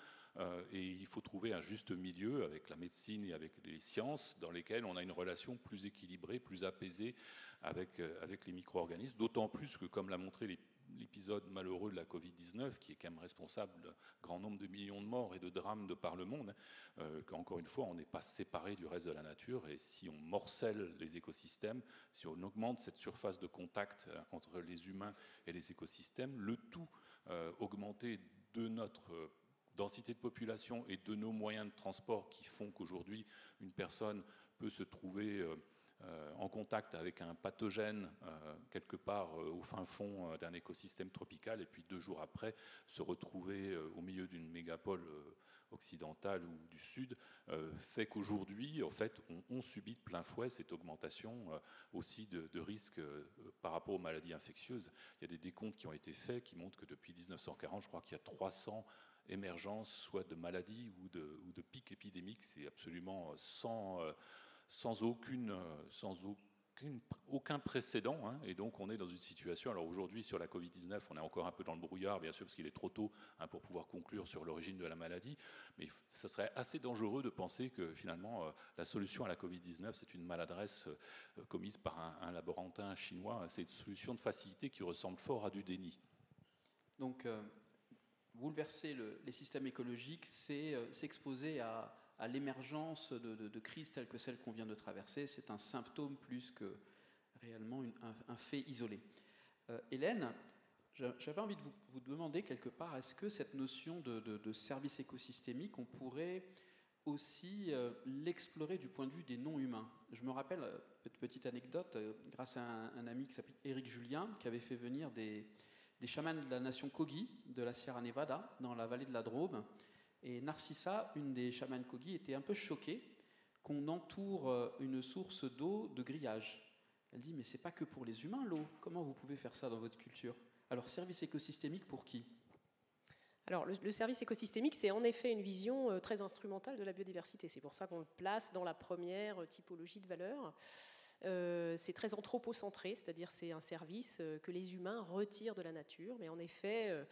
Et il faut trouver un juste milieu avec la médecine et avec les sciences dans lesquelles on a une relation plus équilibrée, plus apaisée avec les micro-organismes, d'autant plus que, comme l'a montré l'épisode malheureux de la Covid-19, qui est quand même responsable d'un grand nombre de millions de morts et de drames de par le monde, qu'encore une fois, on n'est pas séparé du reste de la nature, et si on morcelle les écosystèmes, si on augmente cette surface de contact entre les humains et les écosystèmes, le tout augmenté de notre densité de population et de nos moyens de transport qui font qu'aujourd'hui, une personne peut se trouver en contact avec un pathogène quelque part au fin fond d'un écosystème tropical et puis 2 jours après se retrouver au milieu d'une mégapole occidentale ou du sud, fait qu'aujourd'hui, en fait, on subit de plein fouet cette augmentation aussi de risques par rapport aux maladies infectieuses. Il y a des décomptes qui ont été faits qui montrent que depuis 1940, je crois qu'il y a 300 émergences, soit de maladies ou de pics épidémiques. C'est absolument sans aucun précédent, hein, et donc on est dans une situation, alors aujourd'hui sur la Covid-19 on est encore un peu dans le brouillard bien sûr parce qu'il est trop tôt pour pouvoir conclure sur l'origine de la maladie, mais ce serait assez dangereux de penser que finalement la solution à la Covid-19 c'est une maladresse commise par un laborantin chinois, c'est une solution de facilité qui ressemble fort à du déni. Donc bouleverser les systèmes écologiques, c'est s'exposer à l'émergence de crises telles que celle qu'on vient de traverser. C'est un symptôme plus que réellement un fait isolé. Hélène, j'avais envie de vous demander quelque part, est-ce que cette notion de service écosystémique, on pourrait aussi l'explorer du point de vue des non-humains? Je me rappelle, petite anecdote, grâce à un ami qui s'appelle Éric Julien, qui avait fait venir des chamans de la nation Kogi, de la Sierra Nevada, dans la vallée de la Drôme. Et Narcissa, une des chamanes Kogi, était un peu choquée qu'on entoure une source d'eau de grillage. Elle dit, mais c'est pas que pour les humains l'eau, comment vous pouvez faire ça dans votre culture? Alors, service écosystémique pour qui? Alors, le service écosystémique, c'est en effet une vision très instrumentale de la biodiversité. C'est pour ça qu'on le place dans la première typologie de valeur. C'est très anthropocentré, c'est-à-dire c'est un service que les humains retirent de la nature, mais en effet...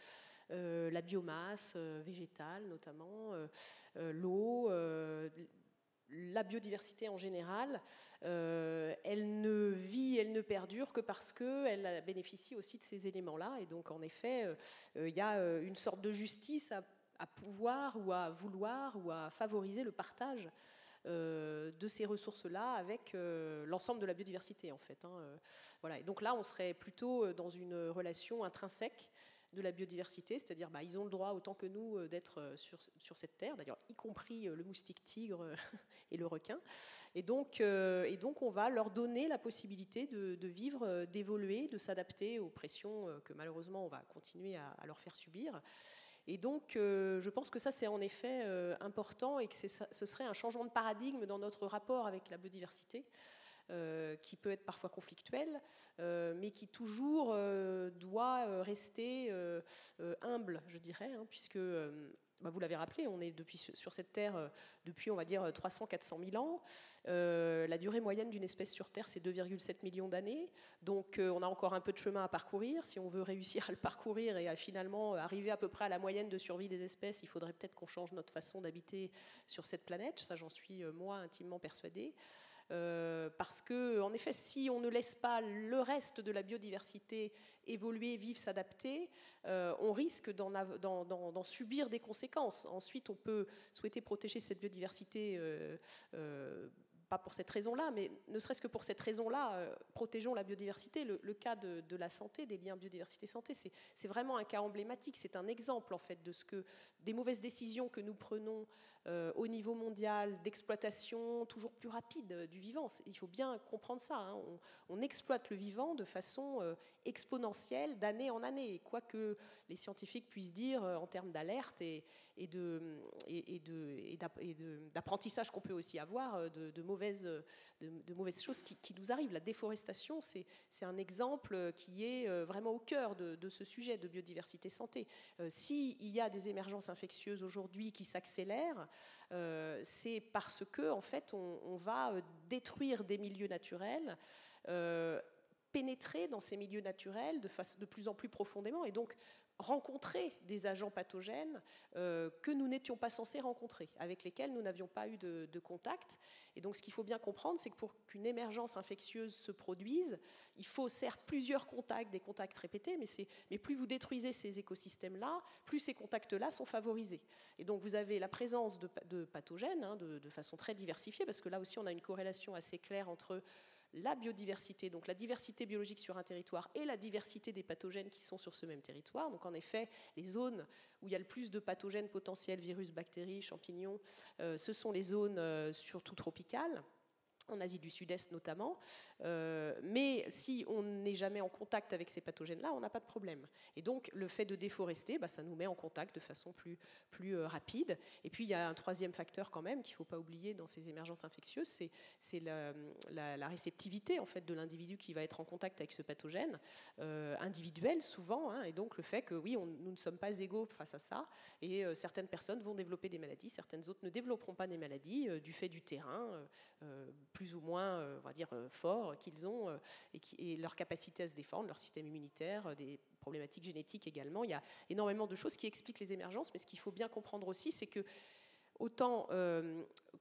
la biomasse végétale notamment, l'eau, la biodiversité en général, elle ne vit, elle ne perdure que parce qu'elle bénéficie aussi de ces éléments-là. Et donc en effet, il y a une sorte de justice à pouvoir ou à vouloir ou à favoriser le partage de ces ressources-là avec l'ensemble de la biodiversité en fait. Voilà. Et donc là, on serait plutôt dans une relation intrinsèque de la biodiversité, c'est-à-dire ils ont le droit autant que nous d'être sur cette terre, d'ailleurs y compris le moustique tigre et le requin. Et donc on va leur donner la possibilité de vivre, d'évoluer, de s'adapter aux pressions que malheureusement on va continuer à leur faire subir. Et donc je pense que ça c'est en effet important et que ce serait un changement de paradigme dans notre rapport avec la biodiversité. Qui peut être parfois conflictuel, mais qui toujours doit rester humble, je dirais, puisque, vous l'avez rappelé, on est sur cette Terre depuis, on va dire, 300-400 000 ans. La durée moyenne d'une espèce sur Terre, c'est 2,7 millions d'années. Donc, on a encore un peu de chemin à parcourir. Si on veut réussir à le parcourir et à finalement arriver à peu près à la moyenne de survie des espèces, il faudrait peut-être qu'on change notre façon d'habiter sur cette planète. Ça, j'en suis, moi, intimement persuadée. Parce que, en effet, si on ne laisse pas le reste de la biodiversité évoluer, vivre, s'adapter, on risque d'en subir des conséquences. Ensuite, on peut souhaiter protéger cette biodiversité, pas pour cette raison-là, mais ne serait-ce que pour cette raison-là, protégeons la biodiversité. Le cas de la santé, des liens biodiversité-santé, c'est vraiment un cas emblématique. C'est un exemple, en fait, de ce que des mauvaises décisions que nous prenons au niveau mondial, d'exploitation toujours plus rapide du vivant. Il faut bien comprendre ça. On exploite le vivant de façon exponentielle d'année en année. Et quoi que les scientifiques puissent dire en termes d'alerte et d'apprentissage qu'on peut aussi avoir de mauvaises choses qui nous arrivent. La déforestation, c'est un exemple qui est vraiment au cœur de ce sujet de biodiversité santé. S'il y a des émergences infectieuses aujourd'hui qui s'accélèrent, c'est parce que en fait, on va détruire des milieux naturels, pénétrer dans ces milieux naturels de plus en plus profondément et donc rencontrer des agents pathogènes que nous n'étions pas censés rencontrer, avec lesquels nous n'avions pas eu de contact. Et donc ce qu'il faut bien comprendre, c'est que pour qu'une émergence infectieuse se produise, il faut certes plusieurs contacts, des contacts répétés, mais plus vous détruisez ces écosystèmes-là, plus ces contacts-là sont favorisés. Et donc vous avez la présence de pathogènes de façon très diversifiée, parce que là aussi on a une corrélation assez claire entre la biodiversité, donc la diversité biologique sur un territoire et la diversité des pathogènes qui sont sur ce même territoire. Donc en effet, les zones où il y a le plus de pathogènes potentiels, virus, bactéries, champignons, ce sont les zones surtout tropicales, en Asie du Sud-Est notamment, mais si on n'est jamais en contact avec ces pathogènes-là, on n'a pas de problème. Et donc le fait de déforester, ça nous met en contact de façon plus rapide. Et puis il y a un troisième facteur quand même qu'il ne faut pas oublier dans ces émergences infectieuses, c'est la réceptivité en fait, de l'individu qui va être en contact avec ce pathogène, individuel souvent, hein, et donc le fait que oui, nous ne sommes pas égaux face à ça, et certaines personnes vont développer des maladies, certaines autres ne développeront pas des maladies du fait du terrain, plus ou moins, on va dire, forts qu'ils ont et leur capacité à se défendre, leur système immunitaire, des problématiques génétiques également. Il y a énormément de choses qui expliquent les émergences, mais ce qu'il faut bien comprendre aussi, c'est que autant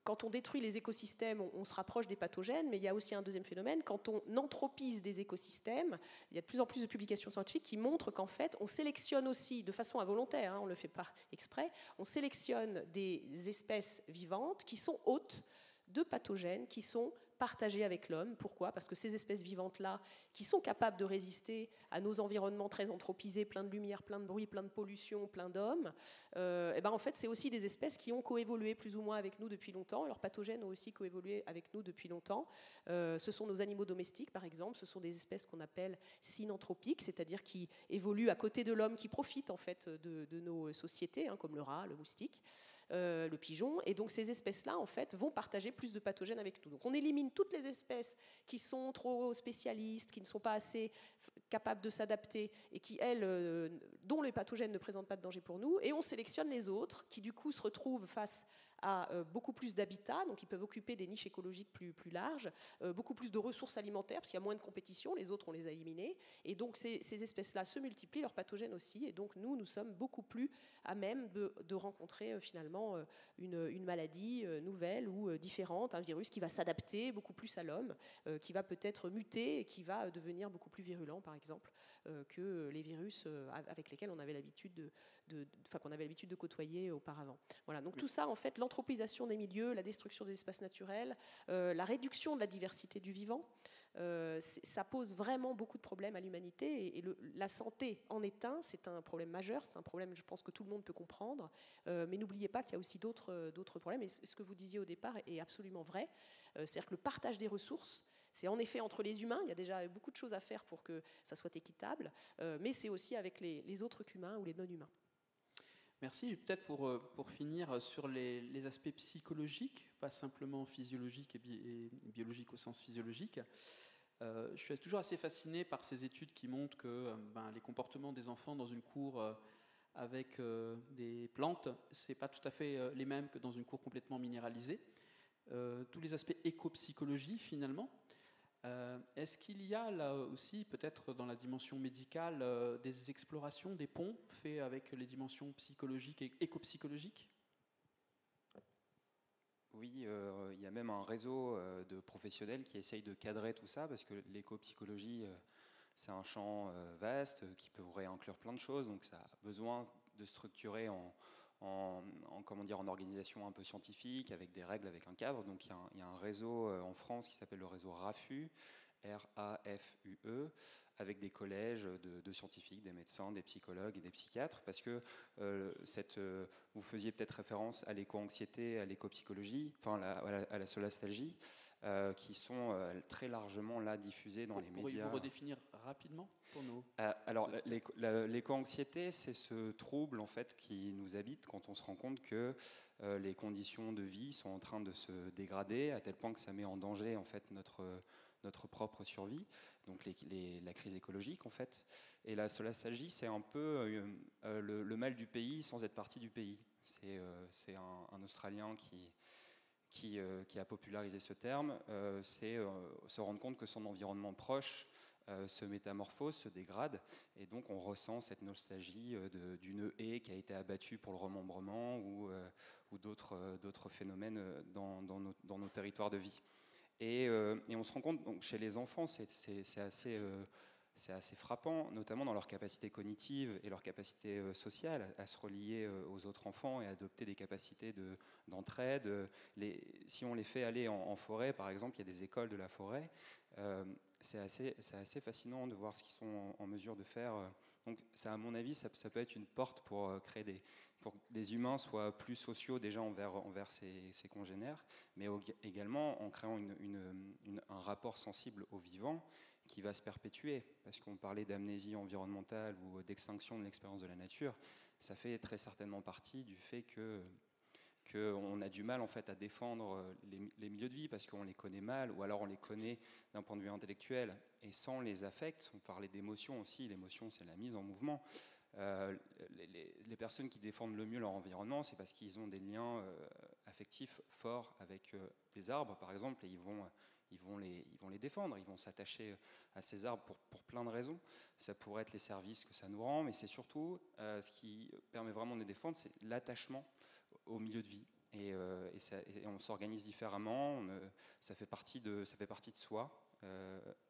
quand on détruit les écosystèmes, on se rapproche des pathogènes, mais il y a aussi un deuxième phénomène. Quand on anthropise des écosystèmes, il y a de plus en plus de publications scientifiques qui montrent qu'en fait, on sélectionne aussi, de façon involontaire, hein, on ne le fait pas exprès, on sélectionne des espèces vivantes qui sont hôtes de pathogènes qui sont partagés avec l'homme. Pourquoi ? Parce que ces espèces vivantes-là, qui sont capables de résister à nos environnements très anthropisés, plein de lumière, plein de bruit, plein de pollution, plein d'hommes, en fait, c'est aussi des espèces qui ont coévolué plus ou moins avec nous depuis longtemps. Leurs pathogènes ont aussi coévolué avec nous depuis longtemps. Ce sont nos animaux domestiques, par exemple. Ce sont des espèces qu'on appelle synanthropiques, c'est-à-dire qui évoluent à côté de l'homme, qui profitent en fait de nos sociétés, hein, comme le rat, le moustique. Le pigeon, et donc ces espèces-là en fait vont partager plus de pathogènes avec nous. Donc on élimine toutes les espèces qui sont trop spécialistes, qui ne sont pas assez capables de s'adapter et qui, elles, dont les pathogènes ne présentent pas de danger pour nous, et on sélectionne les autres qui du coup se retrouvent face à beaucoup plus d'habitats, donc ils peuvent occuper des niches écologiques plus larges, beaucoup plus de ressources alimentaires, parce qu'il y a moins de compétition, les autres on les a éliminés, et donc ces espèces-là se multiplient, leurs pathogènes aussi, et donc nous sommes beaucoup plus à même de rencontrer finalement une maladie nouvelle ou différente, un virus qui va s'adapter beaucoup plus à l'homme, qui va peut-être muter et qui va devenir beaucoup plus virulent par exemple que les virus avec lesquels on avait l'habitude qu'on avait l'habitude de côtoyer auparavant. Voilà, donc tout ça en fait, l'anthropisation des milieux, la destruction des espaces naturels, la réduction de la diversité du vivant, ça pose vraiment beaucoup de problèmes à l'humanité, et la santé en est c'est un problème majeur, c'est un problème, je pense que tout le monde peut comprendre, mais n'oubliez pas qu'il y a aussi d'autres problèmes, et ce que vous disiez au départ est absolument vrai, c'est-à-dire que le partage des ressources, c'est en effet entre les humains, il y a déjà beaucoup de choses à faire pour que ça soit équitable, mais c'est aussi avec les autres qu'humains ou les non-humains. Merci. Peut-être pour finir sur les aspects psychologiques, pas simplement physiologiques et biologiques au sens physiologique. Je suis toujours assez fasciné par ces études qui montrent que les comportements des enfants dans une cour avec des plantes, ce n'est pas tout à fait les mêmes que dans une cour complètement minéralisée. Tous les aspects éco-psychologie finalement. Est-ce qu'il y a là aussi, peut-être dans la dimension médicale, des explorations, des ponts faits avec les dimensions psychologiques et éco-psychologiques ? Oui, il y a même un réseau de professionnels qui essayent de cadrer tout ça, parce que l'éco-psychologie, c'est un champ vaste qui pourrait inclure plein de choses, donc ça a besoin de structurer en organisation un peu scientifique, avec des règles, avec un cadre. Donc il y a un réseau en France qui s'appelle le réseau RAFUE, R-A-F-U-E, avec des collèges de scientifiques, des médecins, des psychologues et des psychiatres, parce que vous faisiez peut-être référence à l'éco-anxiété, à l'éco-psychologie, enfin à la solastalgie, qui sont très largement là diffusées dans les médias. Pourriez-vous redéfinir rapidement pour nous ? Alors, l'éco-anxiété, c'est ce trouble en fait qui nous habite quand on se rend compte que les conditions de vie sont en train de se dégrader à tel point que ça met en danger en fait notre propre survie, donc la crise écologique en fait. Et la solastalgie, c'est un peu le mal du pays sans être partie du pays. C'est un Australien qui a popularisé ce terme, c'est se rendre compte que son environnement proche se métamorphose, se dégrade, et donc on ressent cette nostalgie d'une haie qui a été abattue pour le remembrement ou d'autres phénomènes dans nos territoires de vie. Et on se rend compte, donc chez les enfants, c'est assez c'est assez frappant, notamment dans leur capacité cognitive et leur capacité sociale à se relier aux autres enfants et à adopter des capacités d'entraide. Si on les fait aller en forêt, par exemple, il y a des écoles de la forêt, c'est assez fascinant de voir ce qu'ils sont en mesure de faire. Donc ça, à mon avis, ça peut être une porte pour créer pour que des humains soient plus sociaux déjà envers ses congénères, mais également en créant un rapport sensible au vivant qui va se perpétuer, parce qu'on parlait d'amnésie environnementale ou d'extinction de l'expérience de la nature. Ça fait très certainement partie du fait qu'on a du mal en fait à défendre les milieux de vie parce qu'on les connaît mal, ou alors on les connaît d'un point de vue intellectuel et sans les affects. On parlait d'émotion aussi, l'émotion c'est la mise en mouvement. Les personnes qui défendent le mieux leur environnement, c'est parce qu'ils ont des liens affectifs forts avec des arbres par exemple, et ils vont les défendre, ils vont s'attacher à ces arbres pour plein de raisons. Ça pourrait être les services que ça nous rend, mais c'est surtout ce qui permet vraiment de les défendre, c'est l'attachement au milieu de vie. Et on s'organise différemment, ça fait partie de soi,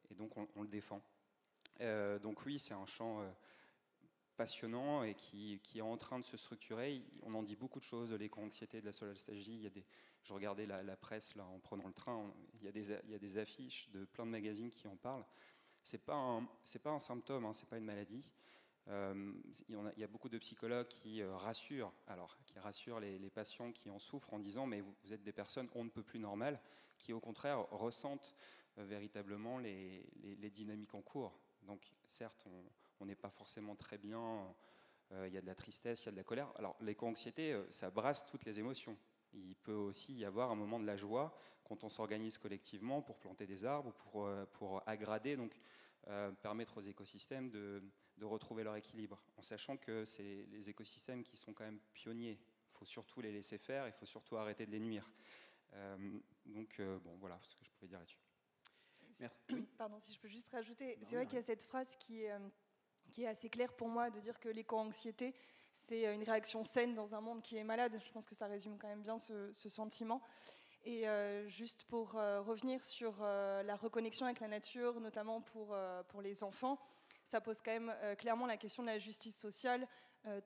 et donc on le défend. Donc oui, c'est un champ passionnant et qui est en train de se structurer. On en dit beaucoup de choses, de l'éco-anxiété, de la solastalgie. Je regardais la presse là, en prenant le train, il y a des affiches de plein de magazines qui en parlent. C'est pas un symptôme, hein, c'est pas une maladie. Il y a beaucoup de psychologues qui rassurent les patients qui en souffrent en disant mais vous êtes des personnes on ne peut plus normales, qui au contraire ressentent véritablement les dynamiques en cours. Donc certes, on n'est pas forcément très bien, il y a de la tristesse, il y a de la colère. Alors l'éco-anxiété, ça brasse toutes les émotions. Il peut aussi y avoir un moment de la joie quand on s'organise collectivement pour planter des arbres, pour agrader, donc permettre aux écosystèmes de retrouver leur équilibre, en sachant que c'est les écosystèmes qui sont quand même pionniers. Il faut surtout les laisser faire, il faut surtout arrêter de les nuire. Bon, voilà ce que je pouvais dire là-dessus. Pardon, si je peux juste rajouter, c'est vrai qu'il y a cette phrase qui est assez claire pour moi, de dire que l'éco-anxiété, c'est une réaction saine dans un monde qui est malade. Je pense que ça résume quand même bien ce sentiment. Et juste pour revenir sur la reconnexion avec la nature, notamment pour les enfants, ça pose quand même clairement la question de la justice sociale.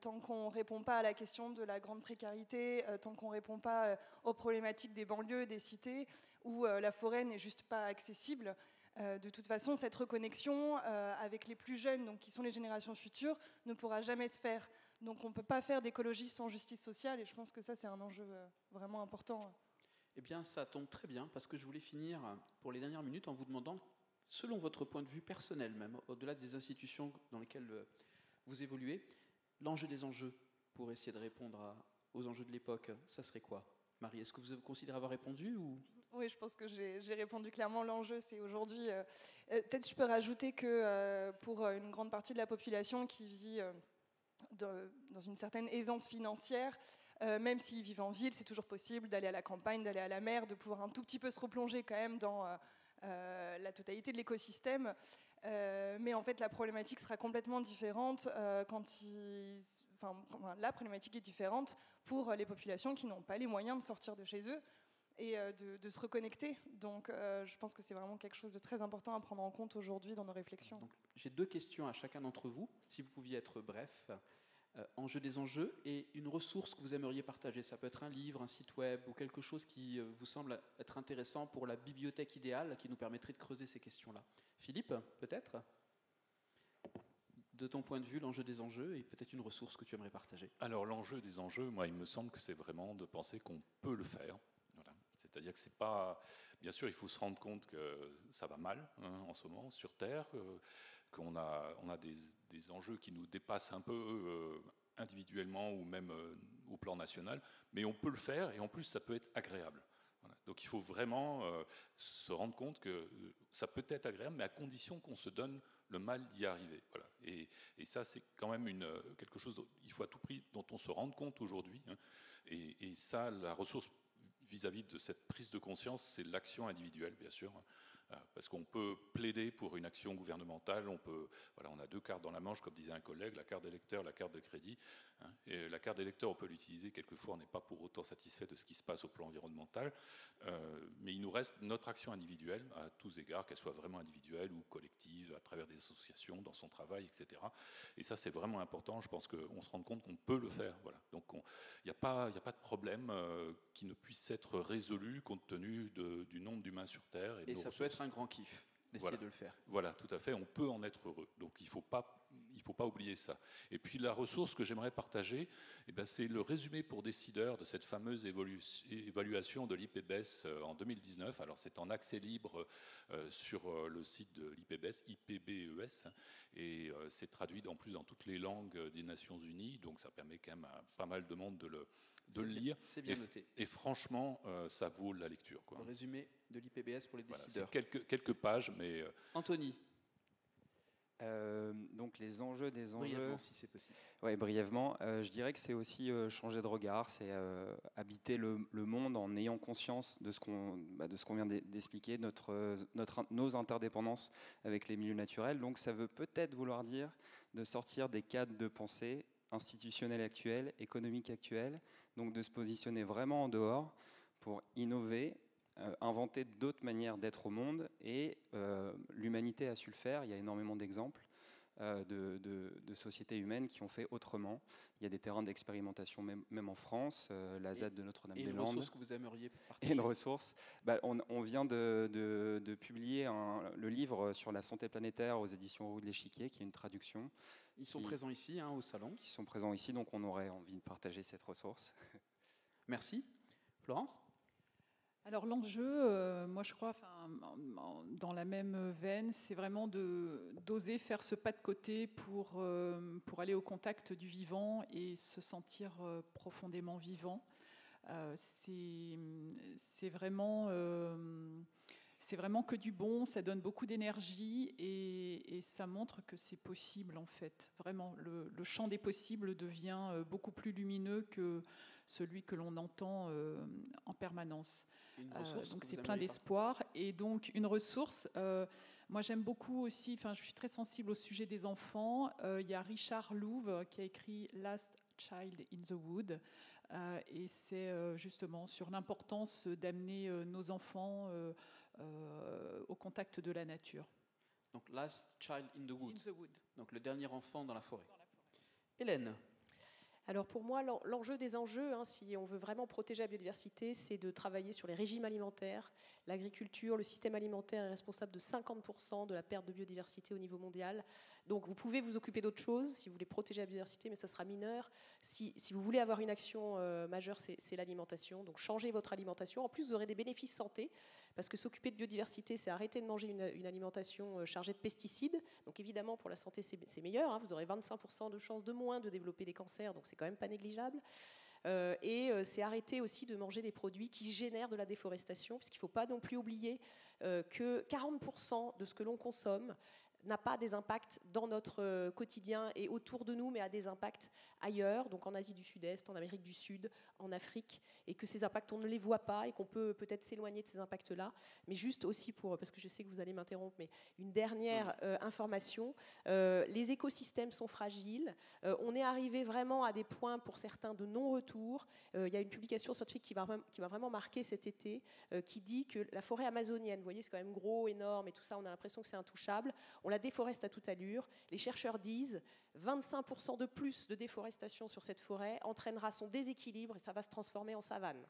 Tant qu'on ne répond pas à la question de la grande précarité, tant qu'on ne répond pas aux problématiques des banlieues, des cités, où la forêt n'est juste pas accessible, de toute façon, cette reconnexion avec les plus jeunes, donc, qui sont les générations futures, ne pourra jamais se faire. Donc on ne peut pas faire d'écologie sans justice sociale, et je pense que ça, c'est un enjeu vraiment important. Eh bien, ça tombe très bien, parce que je voulais finir pour les dernières minutes en vous demandant, selon votre point de vue personnel même, au-delà des institutions dans lesquelles vous évoluez, l'enjeu des enjeux, pour essayer de répondre aux enjeux de l'époque, ça serait quoi? Marie, est-ce que vous considérez avoir répondu ou... Oui, je pense que j'ai répondu clairement. L'enjeu, c'est aujourd'hui... peut-être je peux rajouter que pour une grande partie de la population qui vit dans une certaine aisance financière, même s'ils vivent en ville, c'est toujours possible d'aller à la campagne, d'aller à la mer, de pouvoir un tout petit peu se replonger quand même dans la totalité de l'écosystème. Mais en fait, la problématique sera complètement différente la problématique est différente pour les populations qui n'ont pas les moyens de sortir de chez eux et de se reconnecter. Donc je pense que c'est vraiment quelque chose de très important à prendre en compte aujourd'hui dans nos réflexions. Donc, j'ai 2 questions à chacun d'entre vous, si vous pouviez être bref. Enjeu des enjeux et une ressource que vous aimeriez partager. Ça peut être un livre, un site web ou quelque chose qui vous semble être intéressant pour la bibliothèque idéale qui nous permettrait de creuser ces questions-là. Philippe, peut-être ? De ton point de vue, l'enjeu des enjeux et peut-être une ressource que tu aimerais partager. Alors l'enjeu des enjeux, moi il me semble que c'est vraiment de penser qu'on peut le faire. Voilà. C'est-à-dire que c'est pas... Bien sûr, il faut se rendre compte que ça va mal en ce moment sur Terre, qu'on a des enjeux qui nous dépassent un peu individuellement ou même au plan national, mais on peut le faire et en plus ça peut être agréable. Voilà. Donc il faut vraiment se rendre compte que ça peut être agréable, mais à condition qu'on se donne le mal d'y arriver. Voilà. Et ça, c'est quand même quelque chose qu'il faut à tout prix dont on se rende compte aujourd'hui. Et ça, la ressource vis-à-vis de cette prise de conscience, c'est l'action individuelle, bien sûr. Parce qu'on peut plaider pour une action gouvernementale, on a 2 cartes dans la manche, comme disait un collègue, la carte d'électeur, la carte de crédit. Et la carte d'électeur, on peut l'utiliser, quelquefois on n'est pas pour autant satisfait de ce qui se passe au plan environnemental, mais il nous reste notre action individuelle, à tous égards, qu'elle soit vraiment individuelle ou collective, à travers des associations, dans son travail, etc. Et ça, c'est vraiment important, je pense qu'on se rend compte qu'on peut le faire. Voilà. Donc il n'y a pas de problème qui ne puisse être résolu compte tenu du nombre d'humains sur Terre. Et ça peut être un grand kiff d'essayer de le faire. Voilà, tout à fait, on peut en être heureux. Donc il ne faut pas oublier ça. Et puis la ressource que j'aimerais partager, c'est le résumé pour décideurs de cette fameuse évaluation de l'IPBES en 2019. Alors c'est en accès libre sur le site de l'IPBES, IPBES, et c'est traduit en plus dans toutes les langues des Nations Unies, donc ça permet quand même à pas mal de monde de le lire. C'est bien noté. Et franchement, ça vaut la lecture. Le résumé de l'IPBES pour les décideurs. Voilà, c'est quelques pages, mais... Anthony. Donc les enjeux des enjeux. Brièvement, si c'est possible. Oui, brièvement. Je dirais que c'est aussi changer de regard, c'est habiter le monde en ayant conscience de ce qu'on vient d'expliquer, nos interdépendances avec les milieux naturels. Donc ça veut peut-être vouloir dire de sortir des cadres de pensée institutionnels actuels, économiques actuels, donc de se positionner vraiment en dehors pour innover, inventer d'autres manières d'être au monde, et l'humanité a su le faire. Il y a énormément d'exemples de sociétés humaines qui ont fait autrement. Il y a des terrains d'expérimentation même en France, la ZAD de Notre-Dame-des-Landes. Et une ressource que vous aimeriez partager? Et une ressource, on vient de publier le livre sur la santé planétaire aux éditions Roue de l'Échiquier, qui est une traduction. Ils sont présents ici, au salon. Qui sont présents ici, donc on aurait envie de partager cette ressource. Merci. Florence? Alors l'enjeu, moi je crois, dans la même veine, c'est vraiment d'oser faire ce pas de côté pour aller au contact du vivant et se sentir profondément vivant. C'est vraiment que du bon, ça donne beaucoup d'énergie et ça montre que c'est possible en fait. Vraiment, le champ des possibles devient beaucoup plus lumineux que celui que l'on entend en permanence. Donc c'est plein d'espoir. Et donc une ressource, moi j'aime beaucoup aussi, je suis très sensible au sujet des enfants. Il y a Richard Louv qui a écrit Last Child in the Wood, et c'est justement sur l'importance d'amener nos enfants au contact de la nature. Donc Last Child in the Wood. Donc le dernier enfant dans la forêt. Hélène? Alors pour moi, l'enjeu des enjeux, si on veut vraiment protéger la biodiversité, c'est de travailler sur les régimes alimentaires. L'agriculture, le système alimentaire est responsable de 50% de la perte de biodiversité au niveau mondial. Donc vous pouvez vous occuper d'autres choses si vous voulez protéger la biodiversité, mais ça sera mineur. Si vous voulez avoir une action majeure, c'est l'alimentation. Donc changez votre alimentation. En plus, vous aurez des bénéfices santé, parce que s'occuper de biodiversité, c'est arrêter de manger une alimentation chargée de pesticides. Donc évidemment, pour la santé, c'est meilleur. Vous aurez 25% de chances de moins de développer des cancers, donc c'est quand même pas négligeable. C'est arrêter aussi de manger des produits qui génèrent de la déforestation, puisqu'il ne faut pas non plus oublier que 40% de ce que l'on consomme n'a pas des impacts dans notre quotidien et autour de nous, mais a des impacts ailleurs, donc en Asie du Sud-Est, en Amérique du Sud, en Afrique, et que ces impacts, on ne les voit pas et qu'on peut peut-être s'éloigner de ces impacts-là. Mais juste aussi parce que je sais que vous allez m'interrompre, mais une dernière information, les écosystèmes sont fragiles, on est arrivé vraiment à des points pour certains de non-retour. Il y a une publication scientifique qui m'a vraiment marqué cet été, qui dit que la forêt amazonienne, vous voyez, c'est quand même gros, énorme et tout ça, on a l'impression que c'est intouchable, on la déforeste à toute allure. Les chercheurs disent 25% de plus de déforestation sur cette forêt entraînera son déséquilibre et ça va se transformer en savane.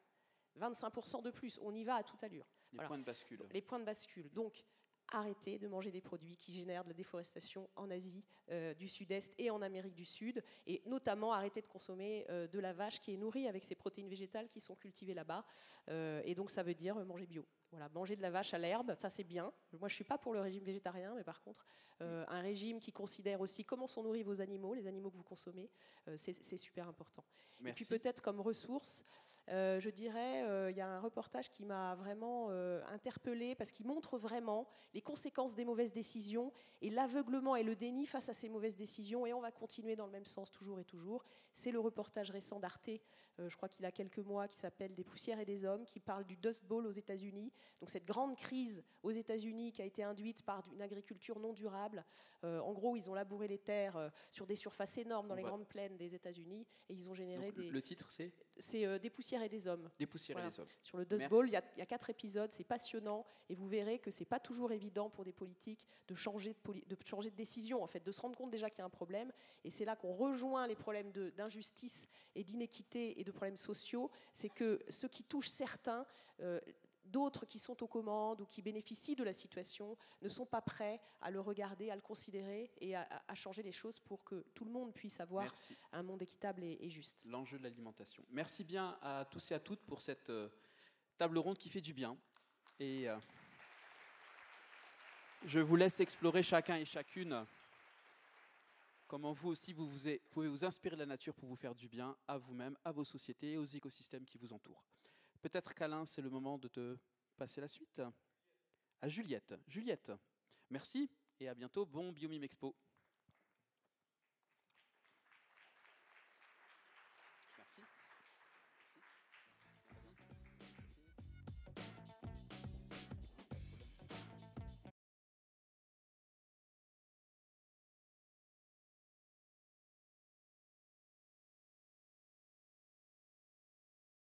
25% de plus, on y va à toute allure. Les points de bascule. Les points de bascule. Donc, arrêtez de manger des produits qui génèrent de la déforestation en Asie du Sud-Est et en Amérique du Sud, et notamment arrêtez de consommer de la vache qui est nourrie avec ces protéines végétales qui sont cultivées là-bas. Et donc, ça veut dire manger bio. Voilà, manger de la vache à l'herbe, ça c'est bien. Moi, je ne suis pas pour le régime végétarien, mais par contre, un régime qui considère aussi comment sont nourris vos animaux, les animaux que vous consommez, c'est super important. Merci. Et puis peut-être comme ressource, Je dirais, il y a un reportage qui m'a vraiment interpellée parce qu'il montre vraiment les conséquences des mauvaises décisions et l'aveuglement et le déni face à ces mauvaises décisions. Et on va continuer dans le même sens toujours et toujours. C'est le reportage récent d'Arte, je crois qu'il a quelques mois, qui s'appelle « Des poussières et des hommes », qui parle du Dust Bowl aux États-Unis. Donc cette grande crise aux États-Unis qui a été induite par une agriculture non durable. En gros, ils ont labouré les terres sur des surfaces énormes dans les grandes plaines des États-Unis et ils ont généré donc, le titre, c'est Des poussières et des hommes. Des poussières et des hommes. Sur le Dust Bowl, il y a 4 épisodes, c'est passionnant et vous verrez que c'est pas toujours évident pour des politiques de changer de décision, en fait, de se rendre compte déjà qu'il y a un problème. Et c'est là qu'on rejoint les problèmes d'injustice et d'inéquité et de problèmes sociaux. C'est que ce qui touche certains, d'autres qui sont aux commandes ou qui bénéficient de la situation ne sont pas prêts à le regarder, à le considérer et à changer les choses pour que tout le monde puisse avoir un monde équitable et juste. L'enjeu de l'alimentation. Merci bien à tous et à toutes pour cette table ronde qui fait du bien. Et je vous laisse explorer chacun et chacune comment vous aussi vous pouvez vous inspirer de la nature pour vous faire du bien à vous-même, à vos sociétés et aux écosystèmes qui vous entourent. Peut-être qu'Alain, c'est le moment de te passer la suite. À Juliette. Juliette, merci et à bientôt. Bon Biomime Expo.